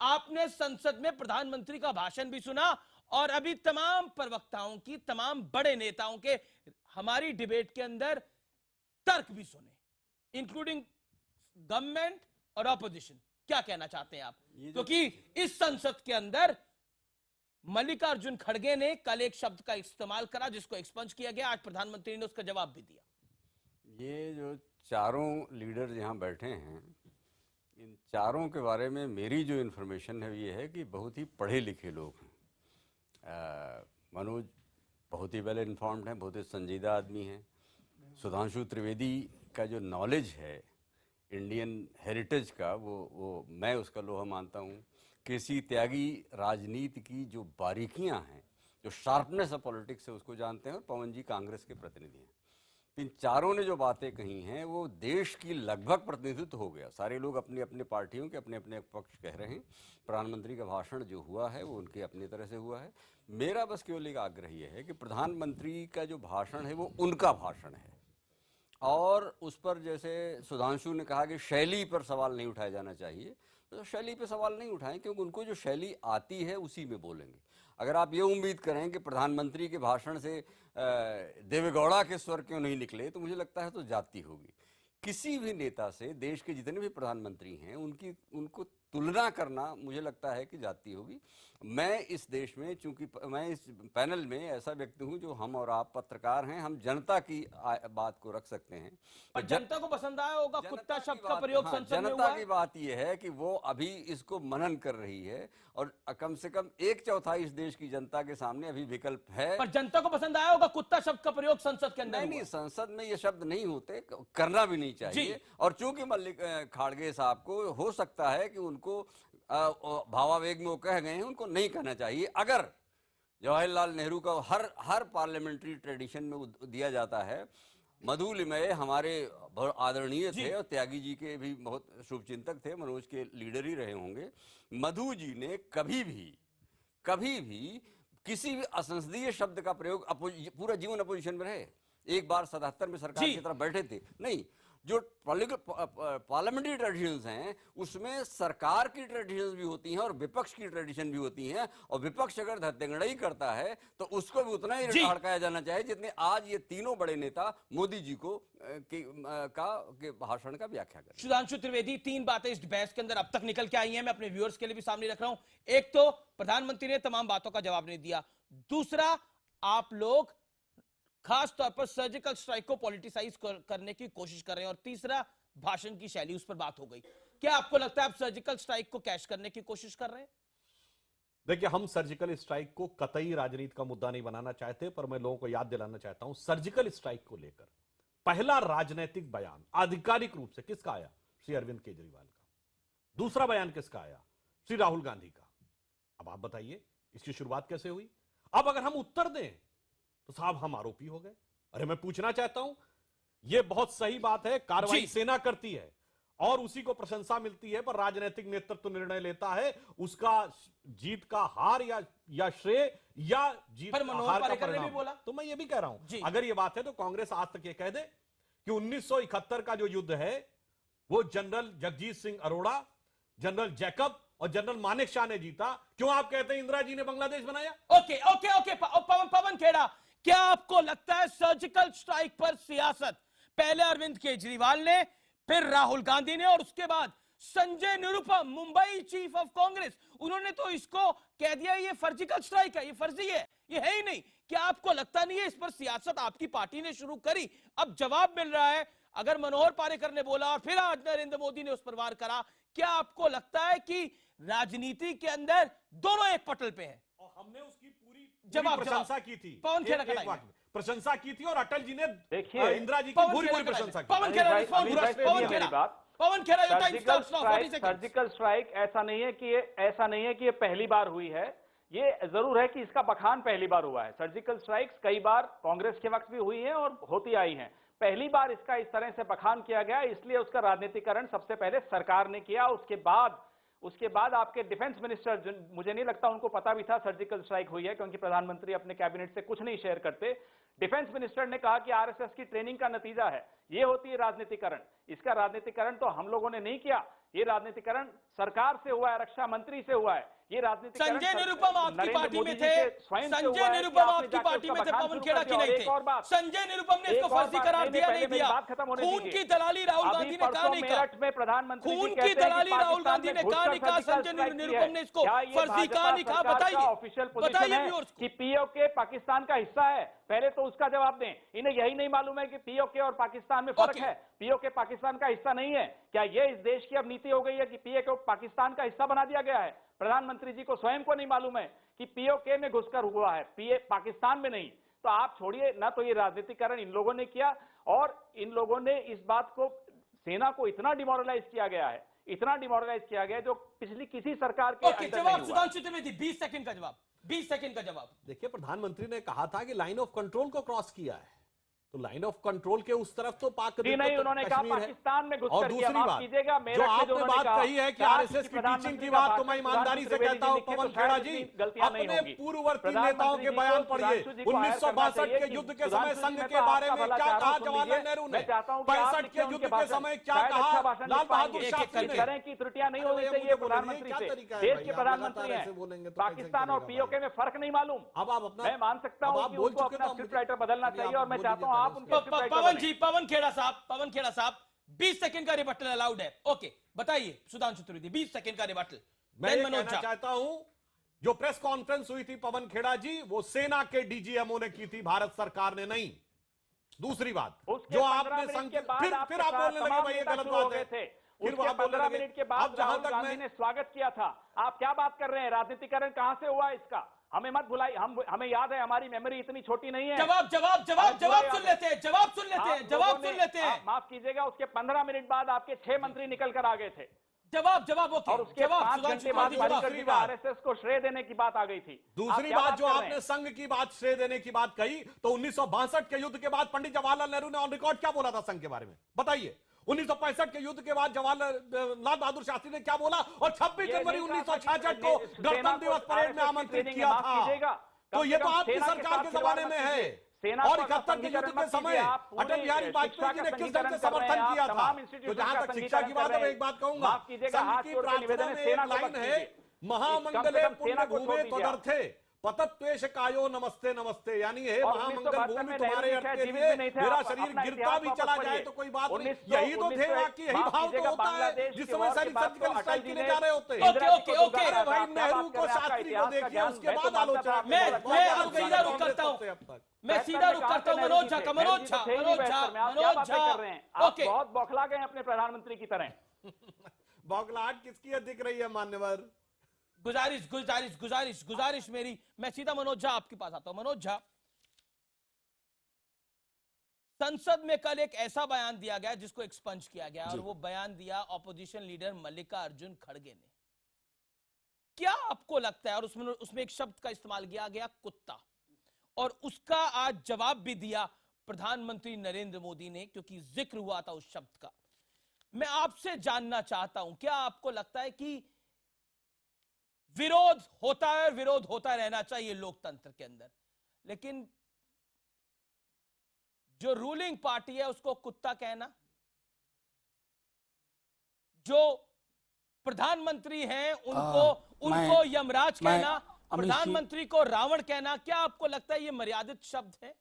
आपने संसद में प्रधानमंत्री का भाषण भी सुना और अभी तमाम प्रवक्ताओं की, तमाम बड़े नेताओं के हमारी डिबेट के अंदर तर्क भी सुने, इंक्लूडिंग गवर्नमेंट और ऑपोजिशन। क्या कहना चाहते हैं आप? क्योंकि इस संसद के अंदर मल्लिकार्जुन खड़गे ने कल एक शब्द का इस्तेमाल करा जिसको एक्सपंज किया गया, आज प्रधानमंत्री ने उसका जवाब भी दिया। ये जो चारों लीडर यहाँ बैठे हैं, इन चारों के बारे में मेरी जो इन्फॉर्मेशन है ये है कि बहुत ही पढ़े लिखे लोग हैं। मनोज बहुत ही वेल इन्फॉर्म्ड हैं, बहुत ही संजीदा आदमी हैं। सुधांशु त्रिवेदी का जो नॉलेज है इंडियन हेरिटेज का, वो मैं उसका लोहा मानता हूँ। केसी त्यागी राजनीति की जो बारीकियां हैं, जो शार्पनेस ऑफ पॉलिटिक्स है, उसको जानते हैं और पवन जी कांग्रेस के प्रतिनिधि हैं। इन चारों ने जो बातें कही हैं वो देश की लगभग प्रतिनिधित्व हो गया। सारे लोग अपनी अपनी पार्टियों के अपने अपने पक्ष कह रहे हैं। प्रधानमंत्री का भाषण जो हुआ है वो उनके अपनी तरह से हुआ है। मेरा बस केवल एक आग्रह ये है कि प्रधानमंत्री का जो भाषण है वो उनका भाषण है और उस पर जैसे सुधांशु ने कहा कि शैली पर सवाल नहीं उठाया जाना चाहिए, तो शैली पे सवाल नहीं उठाएं क्योंकि उनको जो शैली आती है उसी में बोलेंगे। अगर आप ये उम्मीद करें कि प्रधानमंत्री के भाषण से देवेगौड़ा के स्वर क्यों नहीं निकले, तो मुझे लगता है तो जाती होगी। किसी भी नेता से, देश के जितने भी प्रधानमंत्री हैं उनको तुलना करना मुझे लगता है कि जाती होगी। मैं इस देश में, चूंकि मैं इस पैनल में ऐसा व्यक्ति हूं जो, हम और आप पत्रकार हैं, हम जनता की बात को रख सकते हैं। पर जनता को पसंद आया होगा कुत्ता शब्द का प्रयोग संसद में हुआ है। जनता की बात यह है कि वो अभी इसको मनन कर रही है और कम से कम 1/4 इस देश की जनता के सामने अभी विकल्प है। पर जनता को पसंद आया होगा कुत्ता शब्द का प्रयोग संसद के अंदर। नहीं, संसद में ये शब्द नहीं होते, करना भी नहीं चाहिए। और चूंकि मल्लिक खाड़गे साहब को हो सकता है कि उनको भावावेग में वो कह गए हैं, उनको नहीं कहना चाहिए। अगर जवाहरलाल नेहरू का हर पार्लियामेंट्री ट्रेडिशन में दिया जाता है, मधुलिमय हमारे बहुत आदरणीय थे और त्यागी जी के भी बहुत शुभचिंतक थे, मनोज के लीडर ही रहे होंगे। मधु जी ने कभी भी किसी भी असंसदीय शब्द का प्रयोग, पूरा जीवन अपोजिशन में रहे, एक बार 77 में सरकार की तरफ बैठे थे नहीं। जो पार्लियामेंट्री ट्रेडिशंस हैं उसमें सरकार की ट्रेडिशंस भी होती हैं और विपक्ष की ट्रेडिशन भी होती हैं, और विपक्ष अगर धत्तेगड़ाई करता है तो उसको भी उतना ही हड़काया जाना चाहिए जितने आज ये तीनों बड़े नेता मोदी जी को के भाषण का व्याख्या करें। सुधांशु त्रिवेदी, 3 बातें इस बहस के अंदर अब तक निकल के आई हैं, मैं अपने व्यूअर्स के लिए भी सामने रख रहा हूं। एक तो प्रधानमंत्री ने तमाम बातों का जवाब नहीं दिया। दूसरा, आप लोग खास तौर पर सर्जिकल स्ट्राइक को पॉलिटिसाइज करने की कोशिश कर रहे हैं। और तीसरा, भाषण की शैली, उस पर बात हो गई। क्या आपको लगता है आप सर्जिकल स्ट्राइक को कैश करने की कोशिश कर रहे हैं? देखिए, हम सर्जिकल स्ट्राइक को कतई राजनीति का मुद्दा नहीं बनाना चाहते, पर मैं लोगों को याद दिलाना चाहता हूं, सर्जिकल स्ट्राइक को लेकर पहला राजनीतिक बयान आधिकारिक रूप से किसका आया? श्री अरविंद केजरीवाल का। दूसरा बयान किसका आया? श्री राहुल गांधी का। अब आप बताइए इसकी शुरुआत कैसे हुई? अब अगर हम उत्तर दें तो साहब हम आरोपी हो गए। अरे मैं पूछना चाहता हूं, यह बहुत सही बात है, कार्रवाई सेना करती है और उसी को प्रशंसा मिलती है, पर राजनीतिक नेतृत्व निर्णय लेता है, उसका जीत का हार या श्रेय या जीत का हार का परिणाम। बोला तो मैं ये भी कह रहा हूं, अगर ये बात है तो कांग्रेस आज तक ये कह दे कि 1971 का जो युद्ध है वो general Jagjit Singh Arora, general Jacob और जनरल मानेकशॉ ने जीता। क्यों आप कहते हैं इंदिरा जी ने बांग्लादेश बनाया? Okay okay okay Pawan Khera, क्या आपको लगता है सर्जिकल स्ट्राइक पर सियासत पहले अरविंद केजरीवाल ने, फिर राहुल गांधी ने और उसके बाद संजय निरुपम, मुंबई चीफ ऑफ कांग्रेस, उन्होंने तो इसको कह दिया ये सर्जिकल स्ट्राइक है, ये फर्जी है, ये है ही नहीं। क्या आपको लगता नहीं है इस पर सियासत आपकी पार्टी ने शुरू करी? अब जवाब मिल रहा है, अगर मनोहर पारिकर ने बोला और फिर आज नरेंद्र मोदी ने उस पर वार करा, क्या आपको लगता है कि राजनीति के अंदर दोनों एक पटल पे हैं? और हमने उसकी पूरी प्रशंसा की थी, पवन खेड़ा प्रशंसा की थी, और अटल जी ने देखिए इंदिरा जी की पूरी प्रशंसा की। पवन खेड़ा, सर्जिकल स्ट्राइक ऐसा नहीं है कि ये पहली बार हुई है। ये जरूर है कि इसका बखान पहली बार हुआ है। सर्जिकल स्ट्राइक्स कई बार कांग्रेस के वक्त भी हुई है और होती आई हैं। पहली बार इसका इस तरह से बखान किया गया, इसलिए उसका राजनीतिकरण सबसे पहले सरकार ने किया। उसके बाद आपके डिफेंस मिनिस्टर, मुझे नहीं लगता उनको पता भी था सर्जिकल स्ट्राइक हुई है, क्योंकि प्रधानमंत्री अपने कैबिनेट से कुछ नहीं शेयर करते। डिफेंस मिनिस्टर ने कहा कि आरएसएस की ट्रेनिंग का नतीजा है। ये होती है राजनीतिकरण। इसका राजनीतिकरण तो हम लोगों ने नहीं किया, ये राजनीतिकरण सरकार से हुआ है, रक्षा मंत्री से हुआ है। ये राजनीतिकरण संजय निरुपम आपकी पार्टी में थे, संजय निरुपम आपकी पार्टी में थे, पवन खेड़ा की नहीं थे। संजय निरुपम ने इसको फर्जी करार दिया, नहीं दिया? खून की दलाली राहुल गांधी ने कहा नहीं कहा? खून की दलाली राहुल गांधी ने कहा नहीं कहा? संजय निरुपम ने इसको फर्जी कहा नहीं कहा? बताइए कि पीओके पाकिस्तान का हिस्सा है। पहले तो उसका जवाब दें। इन्हें यही नहीं मालूम है कि पीओके और पाकिस्तान में फर्क है। पीओके पाकिस्तान का हिस्सा नहीं है। क्या ये इस देश की अब नीति हो गई है कि पीओके को पाकिस्तान का हिस्सा बना दिया गया है? प्रधानमंत्री जी को स्वयं को नहीं मालूम है कि पीओके में घुसकर हुआ है, पीए पाकिस्तान में नहीं। तो आप छोड़िए ना, तो ये राजनीतिकरण इन लोगों ने किया और इन लोगों ने इस बात को, सेना को इतना डिमोरलाइज किया गया है, इतना डिमोरलाइज किया गया जो पिछली किसी सरकार के जवाब सुधांशु त्रिवेदी 20 सेकंड का जवाब, 20 सेकंड का जवाब। देखिए, प्रधानमंत्री ने कहा था कि लाइन ऑफ कंट्रोल को क्रॉस किया है, तो लाइन ऑफ कंट्रोल के उस तरफ तो पाक नहीं, उन्होंने कहा पाकिस्तान में घुसकर। और दूसरी बात जो आपने बात कही है कि आरएसएस की टीचिंग की बात, तो मैं ईमानदारी से कहता हूं पवन खेड़ा जी, अपने पूर्ववर्ती नेताओं के बयान पढ़िए। 1962 के युद्ध के समय संघ के बारे में क्या कहा जवाहरलाल नेहरू ने, 65 के युद्ध के समय क्या कहा लाल बहादुर शास्त्री ने। तरह की त्रुटियां नहीं होनी चाहिए प्रधानमंत्री से। देश के प्रधानमंत्री हैं, पाकिस्तान और पीओके में फर्क नहीं मालूम। अब आप अपना, मैं मान सकता हूं कि उनको अपना स्क्रिप्ट राइटर बदलना चाहिए और मैं चाहता हूं पवन खेड़ा साहब 20 सेकंड का रिबटल अलाउड है। ओके, बताइए सुधांशु त्रिवेदी, 20 सेकंड का रिबटल। मैं कहना चाहता हूं, जो प्रेस कॉन्फ्रेंस हुई थी पवन खेड़ा जी, वो सेना के डीजीएमओ ने की थी, भारत सरकार ने नहीं। दूसरी बात जो आपने फिर आप बोलने लगे भाई ये गलत बात है, फिर वहां 15 मिनट के बाद राहुल गांधी ने स्वागत किया था। आप क्या बात कर रहे हैं? राजनीतिकरण कहां से हुआ इसका? हमें मत भुलाइए, हमें याद है, हमारी मेमोरी इतनी छोटी नहीं है। जवाब सुन लेते हैं। माफ कीजिएगा, उसके 15 मिनट बाद आपके 6 मंत्री निकल कर आ गए थे। जवाब ओके। और उसके 5 घंटे बाद आरएसएस को श्रेय देने की बात आ गई थी। दूसरी बात जो आपने संघ की बात, श्रेय देने की बात कही, तो 1962 के युद्ध के बाद पंडित जवाहरलाल नेहरू ने ऑन रिकॉर्ड क्या बोला था संघ के बारे में? बताइए। 1965 के युद्ध के बाद लाल बहादुर शास्त्री ने क्या बोला, और 26 जनवरी 1966 को गणतंत्र दिवस परेड में आमंत्रित किया था। तो ये तो आपकी सरकार के जमाने में है। और 71 के युद्ध के समय अटल बिहारी वाजपेयी जी ने किस ढंग से समर्थन किया था? तो जहां तक शिक्षा की बात है, मैं एक बात कहूंगा, संघ की प्रार्थना में एक लाइन है, महामंगले पुण्य भूमे त्वदर्थे पतत्वेश कायो नमस्ते नमस्ते, यानी हे और महामंगल 1972 भूमि में तुम्हारे नेहरू अर्थ शायद के जीवित लिए भी नहीं थे। मेरा आप शरीर अपना गिरता इतिहास भी वापस चला जाए पढ़िए। तो कोई बात नहीं, 1900 यही तो थे वाकई, यही माफ भाव तो कीजिएगा, होता है बांग्लादेश जिस के समय वॉर के सर्जिकल बाद तो स्ट्राइक अटल के जी लिए ने जा रहे होते हैं। ओके, अरे भाई नेहरू को शास्त्री को देखिए, उसके बाद आलोचना मैं अब सीधा रुक करता हूं, मैं सीधा रुक करता हूं। मनोज झा, मनोज झा, मनोज झा, मनोज झा, ओके, बहुत बौखला गए अपने प्रधानमंत्री की तरह। बौखलाहट किसकी दिख रही है मान्यवर? गुजारिश मेरी, मैं सीधा मनोज झा आपके पास आता हूं। मनोज झा, संसद में कल एक ऐसा बयान दिया गया जिसको एक्सपंज किया गया, और वो बयान दिया ऑपोजिशन लीडर मल्लिकार्जुन खड़गे ने। क्या आपको लगता है, और उसमें एक शब्द का इस्तेमाल किया गया, कुत्ता, और उसका आज जवाब भी दिया प्रधानमंत्री नरेंद्र मोदी ने, क्योंकि जिक्र हुआ था उस शब्द का। मैं आपसे जानना चाहता हूं, क्या आपको लगता है कि विरोध होता है और विरोध होता रहना चाहिए लोकतंत्र के अंदर, लेकिन जो रूलिंग पार्टी है उसको कुत्ता कहना, जो प्रधानमंत्री हैं उनको यमराज कहना, प्रधानमंत्री को रावण कहना, क्या आपको लगता है ये मर्यादित शब्द है?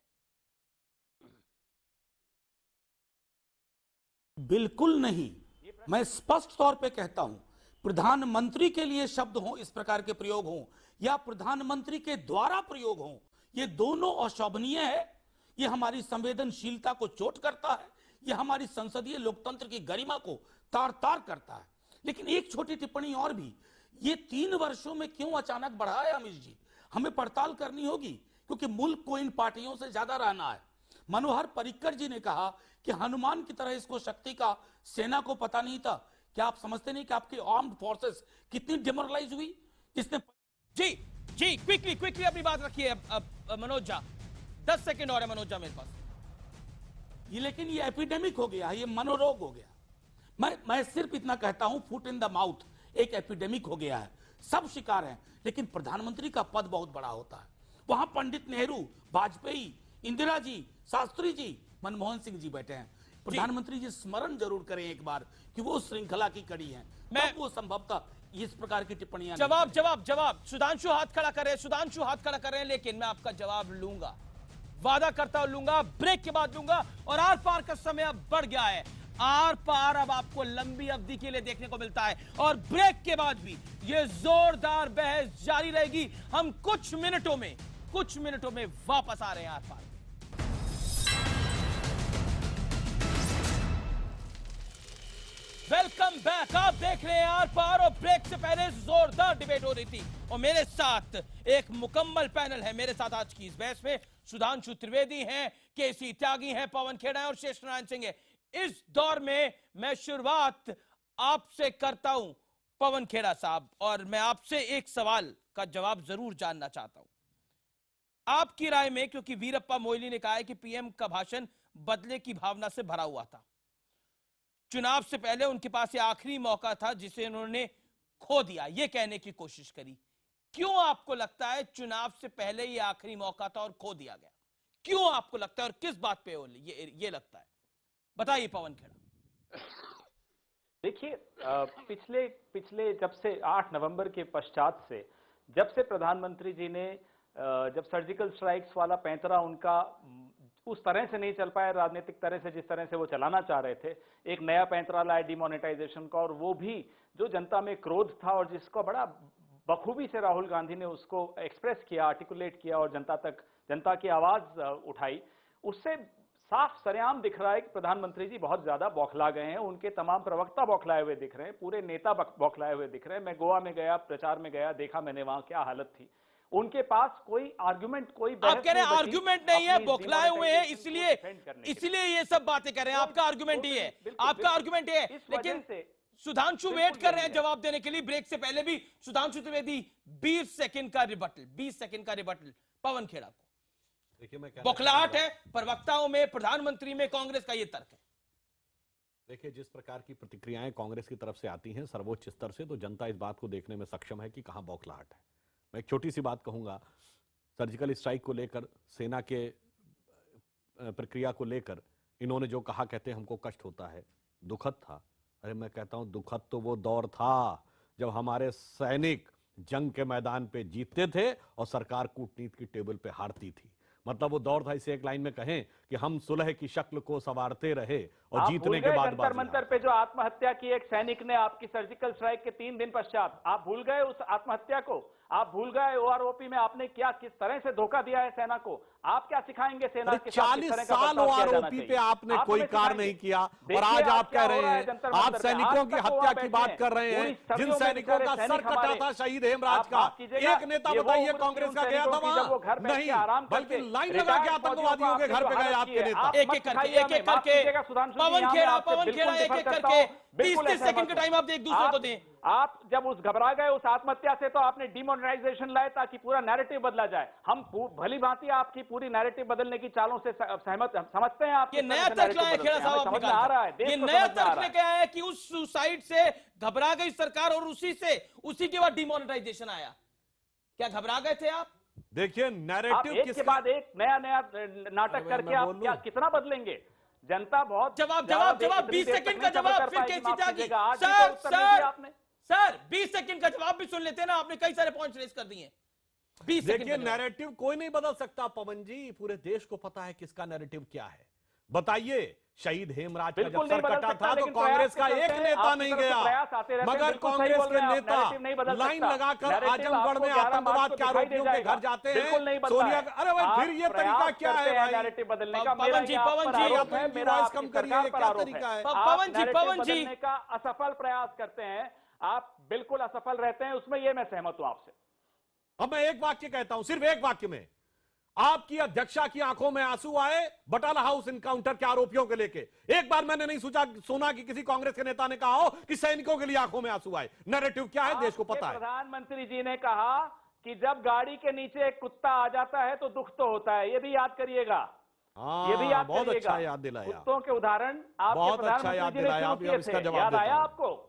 बिल्कुल नहीं। मैं स्पष्ट तौर पे कहता हूं, प्रधानमंत्री के लिए शब्द हो, इस प्रकार के प्रयोग हो, या प्रधानमंत्री के द्वारा प्रयोग हो, ये दोनों अशोभनीय है। ये हमारी संवेदनशीलता को चोट करता है, ये हमारी संसदीय लोकतंत्र की गरिमा को तार तार करता है। लेकिन एक छोटी टिप्पणी और भी, ये 3 वर्षों में क्यों अचानक बढ़ा है अमित जी, हमें पड़ताल करनी होगी, क्योंकि मुल्क को इन पार्टियों से ज्यादा रहना है। मनोहर पर्रिकर जी ने कहा कि हनुमान की तरह इसको शक्ति का सेना को पता नहीं था। क्या आप समझते नहीं कि आपकी आर्म्ड फोर्सेस कितनी डिमोरलाइज हुई? इसने जी क्विकली अपनी बात रखिए। अब मनोज झा, 10 सेकंड और है मनोज झा मेरे पास। लेकिन ये एपिडेमिक हो गया, ये मनोरोग हो गया। मैं सिर्फ इतना कहता हूं, फुट इन द माउथ एक एपिडेमिक हो गया है, सब शिकार हैं। लेकिन प्रधानमंत्री का पद बहुत बड़ा होता है। वहां पंडित नेहरू, वाजपेयी, इंदिरा जी, शास्त्री जी, मनमोहन सिंह जी बैठे हैं। प्रधानमंत्री जी स्मरण जरूर करें एक बार कि वो श्रृंखला की कड़ी है, मैं वो संभवतः इस प्रकार की टिप्पणियां जवाब सुधांशु हाथ खड़ा कर रहे हैं, लेकिन मैं आपका जवाब लूंगा, वादा करता हूं लूंगा, ब्रेक के बाद लूंगा। और आर पार का समय अब बढ़ गया है, आर पार अब आपको लंबी अवधि के लिए देखने को मिलता है, और ब्रेक के बाद भी ये जोरदार बहस जारी रहेगी। हम कुछ मिनटों में वापस आ रहे हैं आर पार। वेलकम बैक, आप देख रहे हैं आर पार, और ब्रेक से पहले जोरदार डिबेट हो रही थी, और मेरे साथ एक मुकम्मल पैनल है। मेरे साथ आज की इस बहस में सुधांशु त्रिवेदी हैं, केसी त्यागी हैं, पवन खेड़ा है और शेष नारायण सिंह है। इस दौर में मैं शुरुआत आपसे करता हूं पवन खेड़ा साहब, और मैं आपसे एक सवाल का जवाब जरूर जानना चाहता हूं। आपकी राय में, क्योंकि वीरप्पा मोइली ने कहा है कि पीएम का भाषण बदले की भावना से भरा हुआ था, चुनाव से पहले उनके पास ये आखिरी मौका था जिसे उन्होंने खो दिया, ये कहने की कोशिश करी। क्यों आपको लगता है चुनाव से पहले ये आखिरी मौका था और खो दिया गया? क्यों आपको लगता है, और किस बात पे ये लगता है? बताइए पवन खेड़ा। देखिए, पिछले जब से 8 नवंबर के पश्चात से, जब से प्रधानमंत्री जी ने जब सर्जिकल स्ट्राइक्स वाला पैंतरा उनका उस तरह से नहीं चल पाया, राजनीतिक तरह से जिस तरह से वो चलाना चाह रहे थे, एक नया पैंतरा लाए डिमोनेटाइजेशन का, और वो भी जो जनता में क्रोध था और जिसको बड़ा बखूबी से राहुल गांधी ने उसको एक्सप्रेस किया, आर्टिकुलेट किया और जनता की आवाज उठाई, उससे साफ सरेआम दिख रहा है कि प्रधानमंत्री जी बहुत ज्यादा बौखला गए हैं। उनके तमाम प्रवक्ता बौखलाए हुए दिख रहे हैं, पूरे नेता बौखलाए हुए दिख रहे हैं। मैं गोवा में गया, प्रचार में गया, देखा मैंने वहां क्या हालत थी। उनके पास कोई आर्गुमेंट, कोई बहस आप कह रहे हैं आर्गुमेंट नहीं है, बौखलाए हुए हैं, इसलिए ये सब बातें कर रहे हैं। आपका आर्गुमेंट ही है, आपका आर्गुमेंट ये है। लेकिन सुधांशु वेट कर रहे हैं जवाब देने के लिए। ब्रेक से पहले भी सुधांशु त्रिवेदी 20 सेकंड का रिबटल पवन खेड़ा को। देखिए, बौखलाहट है प्रवक्ताओं में, प्रधानमंत्री में, कांग्रेस का ये तर्क है। देखिए, जिस प्रकार की प्रतिक्रियाएं कांग्रेस की तरफ से आती हैं सर्वोच्च स्तर से, तो जनता इस बात को देखने में सक्षम है कि कहां बौखलाहट है। मैं एक छोटी सी बात कहूंगा, सर्जिकल स्ट्राइक को लेकर, सेना के प्रक्रिया को लेकर इन्होंने जो कहा, कहते हैं हमको कष्ट होता है, दुखद था। अरे मैं कहता हूं दुखद तो वो दौर था जब हमारे सैनिक जंग के मैदान पे जीतते थे और सरकार कूटनीति की टेबल पे हारती थी। मतलब वो दौर था, इसे एक लाइन में कहें कि हम सुलह की शक्ल को संवारते रहे और जीतने के बाद जंतर मंतर पे जो आत्महत्या की एक सैनिक ने आपकी सर्जिकल स्ट्राइक के 3 दिन पश्चात, आप भूल गए उस आत्महत्या को? आप भूल गए ओआरओपी में आपने क्या किस तरह से धोखा दिया है सेना को? आप क्या सिखाएंगे सेना के साथ? 40 साल ओआरओपी पे आपने कोई कार्य नहीं किया और आज आप कह रहे हैं, आप सैनिकों की हत्या की बात कर रहे हैं, जिन सैनिकों का सर कटा था शहीद हेमराज का, एक नेता बताइए कांग्रेस का गया था वहां? नहीं, बल्कि लाइन लगा के आतंकवादियों के घर पे गए आपके नेता। एक एक करके पवन खेड़ा एक एक करके 30 सेकंड का टाइम आप एक दूसरे को दें। आप जब उस घबरा गए उस आत्महत्या से, तो आपने डिमोनेटाइजेशन लाए ताकि पूरा नैरेटिव बदला जाए। हम भली भांति आपकी पूरी नैरेटिव बदलने की चालों से सहमत समझते हैं। आप ये नया तर्क लाए खेड़ा साहब, समझ में आ रहा है, ये नया तर्क लेके आया है कि उस सुसाइड से घबरा गई सरकार और उसी के बाद डिमोनेटाइजेशन आया। क्या घबरा गए थे आप? देखिए नैरेटिव एक के बाद एक नया नाटक करके आप क्या कितना बदलेंगे? जनता बहुत जवाब 20 सेकंड का जवाब, फिर कैसी जागी? सर 20 सेकंड का जवाब भी सुन लेते ना, आपने कई सारे पॉइंट्स रेज कर दिए। 20 सेकंड। देखिए नैरेटिव कोई नहीं बदल सकता पवन जी, पूरे देश को पता है किसका नैरेटिव क्या है। बताइए, शहीद हेमराज का जब सर कटा था तो कांग्रेस का एक नेता नहीं गया, मगर कांग्रेस के नेता लाइन लगाकर आजमगढ़ में आतंकवाद के आरोपियों के घर जाते हैं। सोनिया, अरे भाई फिर ये तरीका क्या है भाई? पवन जी अपनी वॉइस कम करिए, क्या तरीका है? पवन जी का असफल प्रयास करते हैं आप, बिल्कुल असफल रहते हैं, उसमें ये मैं सहमत हूं आपसे। अब मैं एक वाक्य कहता हूं, सिर्फ एक वाक्य में, आपकी अध्यक्षा की आंखों में आंसू आए बटाला हाउस इनकाउंटर के आरोपियों को लेके। एक बार मैंने नहीं सुना कि किसी कांग्रेस के नेता ने कहा हो कि सैनिकों के लिए आंखों में आंसू आए। नैरेटिव क्या है देश को पता है। प्रधानमंत्री जी ने कहा कि जब गाड़ी के नीचे एक कुत्ता आ जाता है तो दुख तो होता है, ये भी याद करिएगा। ये भी याद बहुत करिएगा। अच्छा याद दिलाया, कुत्तों के उदाहरण आपके प्रधानमंत्री जी ने शुरू किए थे, याद आया आपको?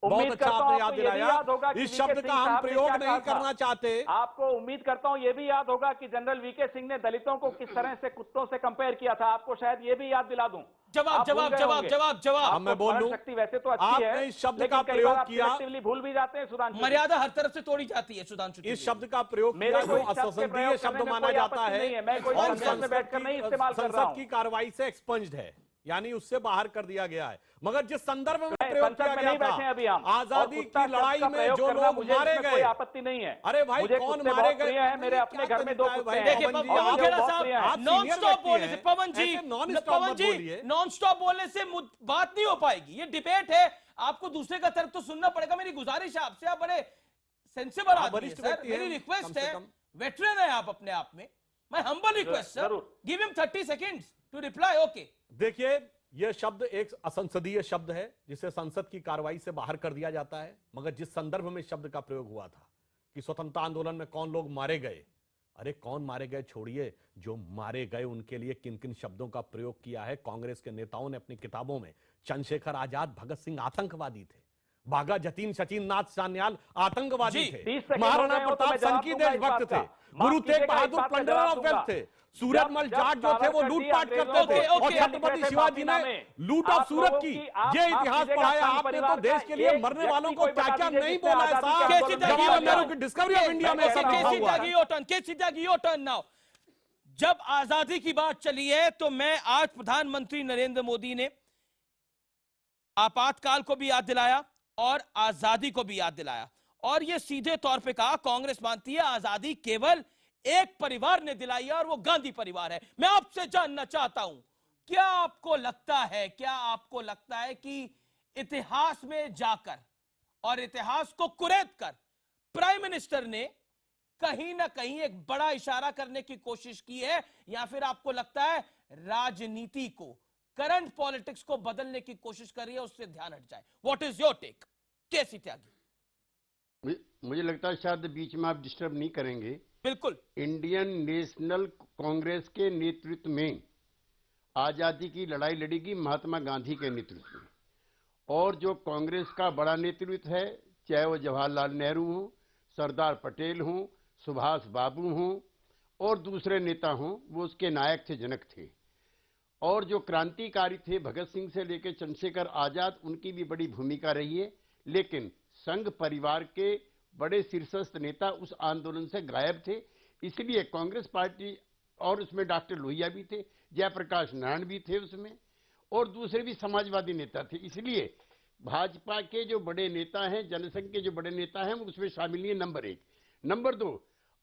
बहुत अच्छा आपने याद दिलाया। इस शब्द का हम प्रयोग नहीं करना चाहते। आपको उम्मीद करता हूं ये भी याद होगा कि जनरल वीके सिंह ने दलितों को किस तरह से कुत्तों से कंपेयर किया था। आपको शायद ये भी याद दिला दूं। जवाब मैं बोल लूं, शक्ति वैसे तो अच्छी है, इस शब्द का प्रयोग किया, भूल भी जाते हैं सुधांशु। मर्यादा हर तरफ से तोड़ी जाती है सुधांशु। इस शब्द का प्रयोग किया जो असंसदीय शब्द माना जाता है, मैं कोई संसद में बैठकर नहीं इस्तेमाल कर रहा हूं। संसद की कार्रवाई से एक्सपंज्ड है, यानी उससे बाहर कर दिया गया है। मगर जिस संदर्भ में प्रयोग किया गया था, आजादी की लड़ाई में जो लोग मारे गए, कोई आपत्ति नहीं है। अरे भाई कौन मारे गए हैं? मेरे अपने घर में 2 कुत्ते हैं। देखिए पवन खेड़ा साहब, नॉन स्टॉप बोलने से पवन जी नॉन स्टॉप बोलने से बात नहीं हो पाएगी। ये डिबेट है, आपको दूसरे का तर्क तो सुनना पड़ेगा। मेरी गुजारिश है आपसे, आप बड़े सेंसिबल आदमी हैं सर, मेरी रिक्वेस्ट है, वेटरन है आप अपने आप में, मैं humble request sir, give him 30 seconds to reply. Okay, देखिए यह शब्द एक असंसदीय शब्द है जिसे संसद की कार्रवाई से बाहर कर दिया जाता है। मगर जिस संदर्भ में शब्द का प्रयोग हुआ था कि स्वतंत्रता आंदोलन में कौन लोग मारे गए, अरे कौन मारे गए छोड़िए, जो मारे गए उनके लिए किन किन शब्दों का प्रयोग किया है कांग्रेस के नेताओं ने अपनी किताबों में। चंद्रशेखर आजाद, भगत सिंह आतंकवादी थे, बाघा जतीन सचिन नाथ सान्याल आतंकवादी थे, महाराणा प्रताप संकी देशभक्त थे, गुरु तेग बहादुर प्लंडरर ऑफ वेल्थ थे, सूरजमल जाट जो थे वो लूटपाट करते थे, और छत्रपति शिवाजी ने लूट ऑफ सूरत की। ये इतिहास पढ़ाया आपने तो देश के लिए मरने वालों को क्या क्या नहीं बोला है साहब। जवाहरलाल नेहरू की डिस्कवरी ऑफ इंडिया में सब लिखा हुआ है। नाउ जब आजादी की बात चली है तो मैं आज प्रधानमंत्री नरेंद्र मोदी ने आपातकाल को भी याद दिलाया और आजादी को भी याद दिलाया, और यह सीधे तौर पे कहा कांग्रेस मानती है आजादी केवल एक परिवार ने दिलाई है और वो गांधी परिवार है। मैं आपसे जानना चाहता हूं, क्या आपको लगता है कि इतिहास में जाकर और इतिहास को कुरेद कर प्राइम मिनिस्टर ने कहीं ना कहीं एक बड़ा इशारा करने की कोशिश की है, या फिर आपको लगता है राजनीति को, करंट पॉलिटिक्स को बदलने की कोशिश कर रही है, उससे ध्यान हट जाए? व्हाट इज योर टेक केसी त्यागी? मुझे लगता है शायद बीच में आप डिस्टर्ब नहीं करेंगे। बिल्कुल। इंडियन नेशनल कांग्रेस के नेतृत्व में आजादी की लड़ाई लड़ेगी महात्मा गांधी के नेतृत्व में, और जो कांग्रेस का बड़ा नेतृत्व है, चाहे वो जवाहरलाल नेहरू हो, सरदार पटेल हो, सुभाष बाबू हो और दूसरे नेता हों, वो उसके नायक थे, जनक थे। और जो क्रांतिकारी थे भगत सिंह से लेकर चंद्रशेखर आजाद, उनकी भी बड़ी भूमिका रही है। लेकिन संघ परिवार के बड़े शीर्षस्थ नेता उस आंदोलन से गायब थे। इसलिए कांग्रेस पार्टी, और उसमें डॉक्टर लोहिया भी थे, जयप्रकाश नारायण भी थे उसमें, और दूसरे भी समाजवादी नेता थे। इसलिए भाजपा के जो बड़े नेता हैं, जनसंघ के जो बड़े नेता हैं, वो उसमें शामिल नहीं है, नंबर 1। नंबर 2,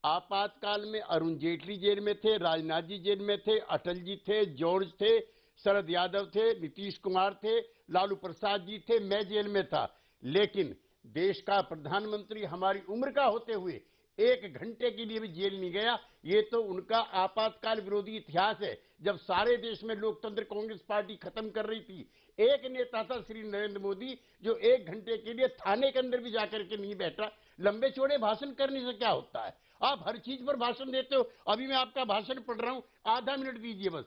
आपातकाल में अरुण जेटली जेल में थे, राजनाथ जी जेल में थे, अटल जी थे, जॉर्ज थे, शरद यादव थे, नीतीश कुमार थे, लालू प्रसाद जी थे, मैं जेल में था। लेकिन देश का प्रधानमंत्री हमारी उम्र का होते हुए 1 घंटे के लिए भी जेल नहीं गया। ये तो उनका आपातकाल विरोधी इतिहास है। जब सारे देश में लोकतंत्र कांग्रेस पार्टी खत्म कर रही थी, एक नेता था श्री नरेंद्र मोदी, जो 1 घंटे के लिए थाने के अंदर भी जाकर के नहीं बैठा। लंबे चौड़े भाषण करने से क्या होता है? आप हर चीज पर भाषण देते हो। अभी मैं आपका भाषण पढ़ रहा हूं, आधा मिनट दीजिए बस।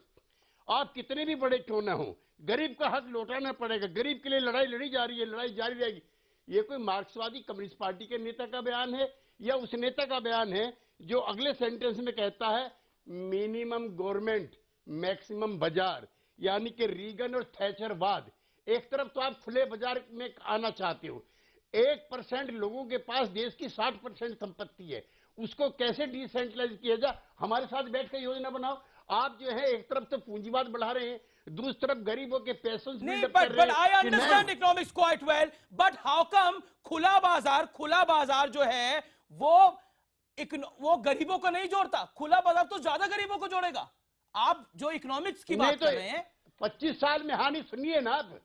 आप कितने भी बड़े क्यों ना हो, गरीब का हक लौटाना पड़ेगा। गरीब के लिए लड़ाई लड़ी जा रही है, लड़ाई जारी रहेगी। ये कोई मार्क्सवादी कम्युनिस्ट पार्टी के नेता का बयान है या उस नेता का बयान है जो अगले सेंटेंस में कहता है मिनिमम गवर्नमेंट मैक्सिमम बाजार, यानी कि रीगन और थैचरवाद। एक तरफ तो आप खुले बाजार में आना चाहते हो, 1% लोगों के पास देश की 60% संपत्ति है, उसको कैसे डिसेंट्रलाइज किया जाए? हमारे साथ बैठ कर योजना बनाओ। आप जो है एक तरफ तो पूंजीवाद बढ़ा रहे हैं, दूसरी तरफ गरीबों के पैसों नहीं, but I understand economics quite well, but how come खुला बाजार जो है वो गरीबों को नहीं जोड़ता? खुला बाजार तो ज्यादा गरीबों को जोड़ेगा। आप जो इकोनॉमिक्स की बात कर रहे हैं, 25 साल में, हानि सुनिए ना आप,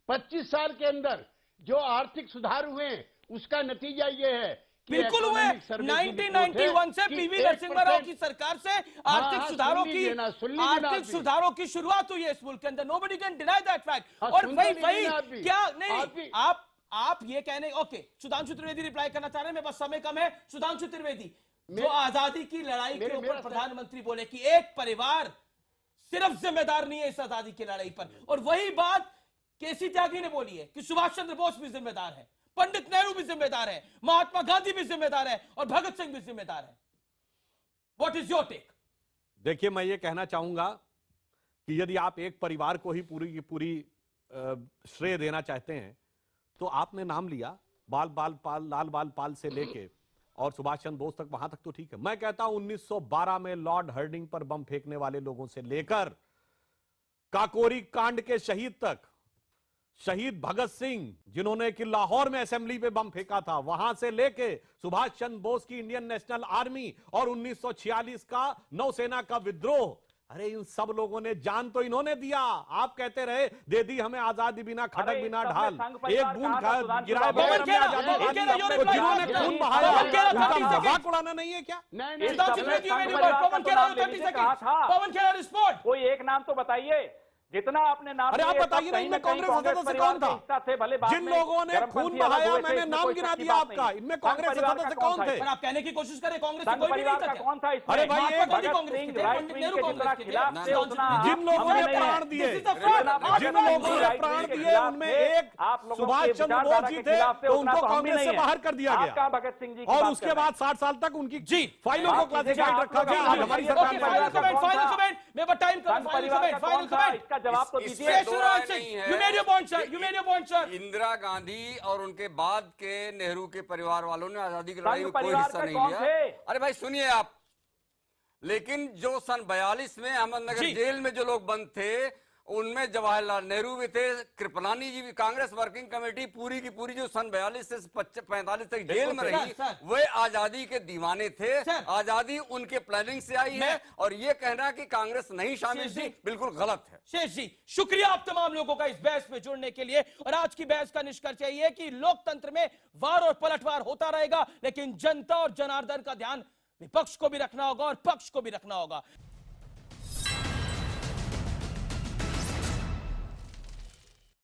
25 साल के अंदर जो आर्थिक सुधार हुए उसका नतीजा ये है, बिल्कुल हुए। 1991 से पीवी नरसिम्हा राव की सरकार से आर्थिक सुधारों की शुरुआत हुई है इस मुल्क के अंदर। Nobody can deny that fact. और वही क्या नहीं, आप ये कहने, ओके, सुधांशु त्रिवेदी रिप्लाई करना चाह रहे हैं, मेरे पास समय कम है। सुधांशु त्रिवेदी, जो आजादी की लड़ाई के ऊपर प्रधानमंत्री बोले कि एक परिवार सिर्फ जिम्मेदार नहीं है इस आजादी की लड़ाई पर, और वही बात केसी त्यागी ने बोली है कि सुभाष चंद्र बोस भी जिम्मेदार है, पंडित नेहरू भी जिम्मेदार है, महात्मा गांधी भी जिम्मेदार है, और भगत सिंह भी जिम्मेदार है। What is your take? देखिए, मैं ये कहना चाहूंगा कि यदि आप एक परिवार को ही पूरी की पूरी श्रेय देना चाहते हैं तो आपने नाम लिया लाल बाल पाल से लेके और सुभाष चंद्र बोस तक, वहां तक तो ठीक है। मैं कहता हूं 1912 में लॉर्ड हर्डिंग पर बम फेंकने वाले लोगों से लेकर काकोरी कांड के शहीद तक, शहीद भगत सिंह जिन्होंने कि लाहौर में असेंबली पे बम फेंका था, वहां से लेके सुभाष चंद्र बोस की इंडियन नेशनल आर्मी और 1946 का नौसेना का विद्रोह, अरे इन सब लोगों ने जान तो इन्होंने दिया। आप कहते रहे दे दी हमें आजादी बिना खड़क बिना ढाल, एक बूंद गिराए बगैर हमें आजादी, जिन्होंने खून बहाया उनका मजाक उड़ाना नहीं है क्या? कोई एक नाम तो बताइए जितना आपने नाम। अरे आप बताइए ना, इनमें कांग्रेस सदस्य कौन था? जिन लोगों ने खून बहाया, मैंने नाम गिना दिया आपका, इनमें कांग्रेस सदस्य कौन थे? आप कहने की कोशिश करें कांग्रेस से कोई भी नहीं था। कौन था? अरे भाई, जिन लोगों ने प्राण दिए, उनमें एक सुभाष चंद्र बोस जी थे, तो उनको कांग्रेस से बाहर कर दिया गया, भगत सिंह जी, और उसके बाद 60 साल तक उनकी फाइलों को क्लासिफाइड रखा गया। हमारी सरकार ने जवाब तो दीजिए। इंदिरा गांधी और उनके बाद के नेहरू के परिवार वालों ने आजादी की लड़ाई में कोई हिस्सा नहीं लिया। अरे भाई सुनिए आप, लेकिन जो सन 42 में अहमदनगर जेल में जो लोग बंद थे, उनमें जवाहरलाल नेहरू भी थे, कृपलानी जी भी, कांग्रेस वर्किंग कमेटी पूरी की पूरी जो सन 42 से 45 तक जेल में रही, वे आजादी के दीवाने थे। आजादी उनके प्लानिंग से आई है, और ये कहना कि कांग्रेस नहीं शामिल थी, बिल्कुल गलत है। शेष जी, शुक्रिया आप तमाम लोगों का इस बहस में जुड़ने के लिए। और आज की बहस का निष्कर्ष यही है कि लोकतंत्र में वार और पलटवार होता रहेगा, लेकिन जनता और जनार्दन का ध्यान विपक्ष को भी रखना होगा और पक्ष को भी रखना होगा।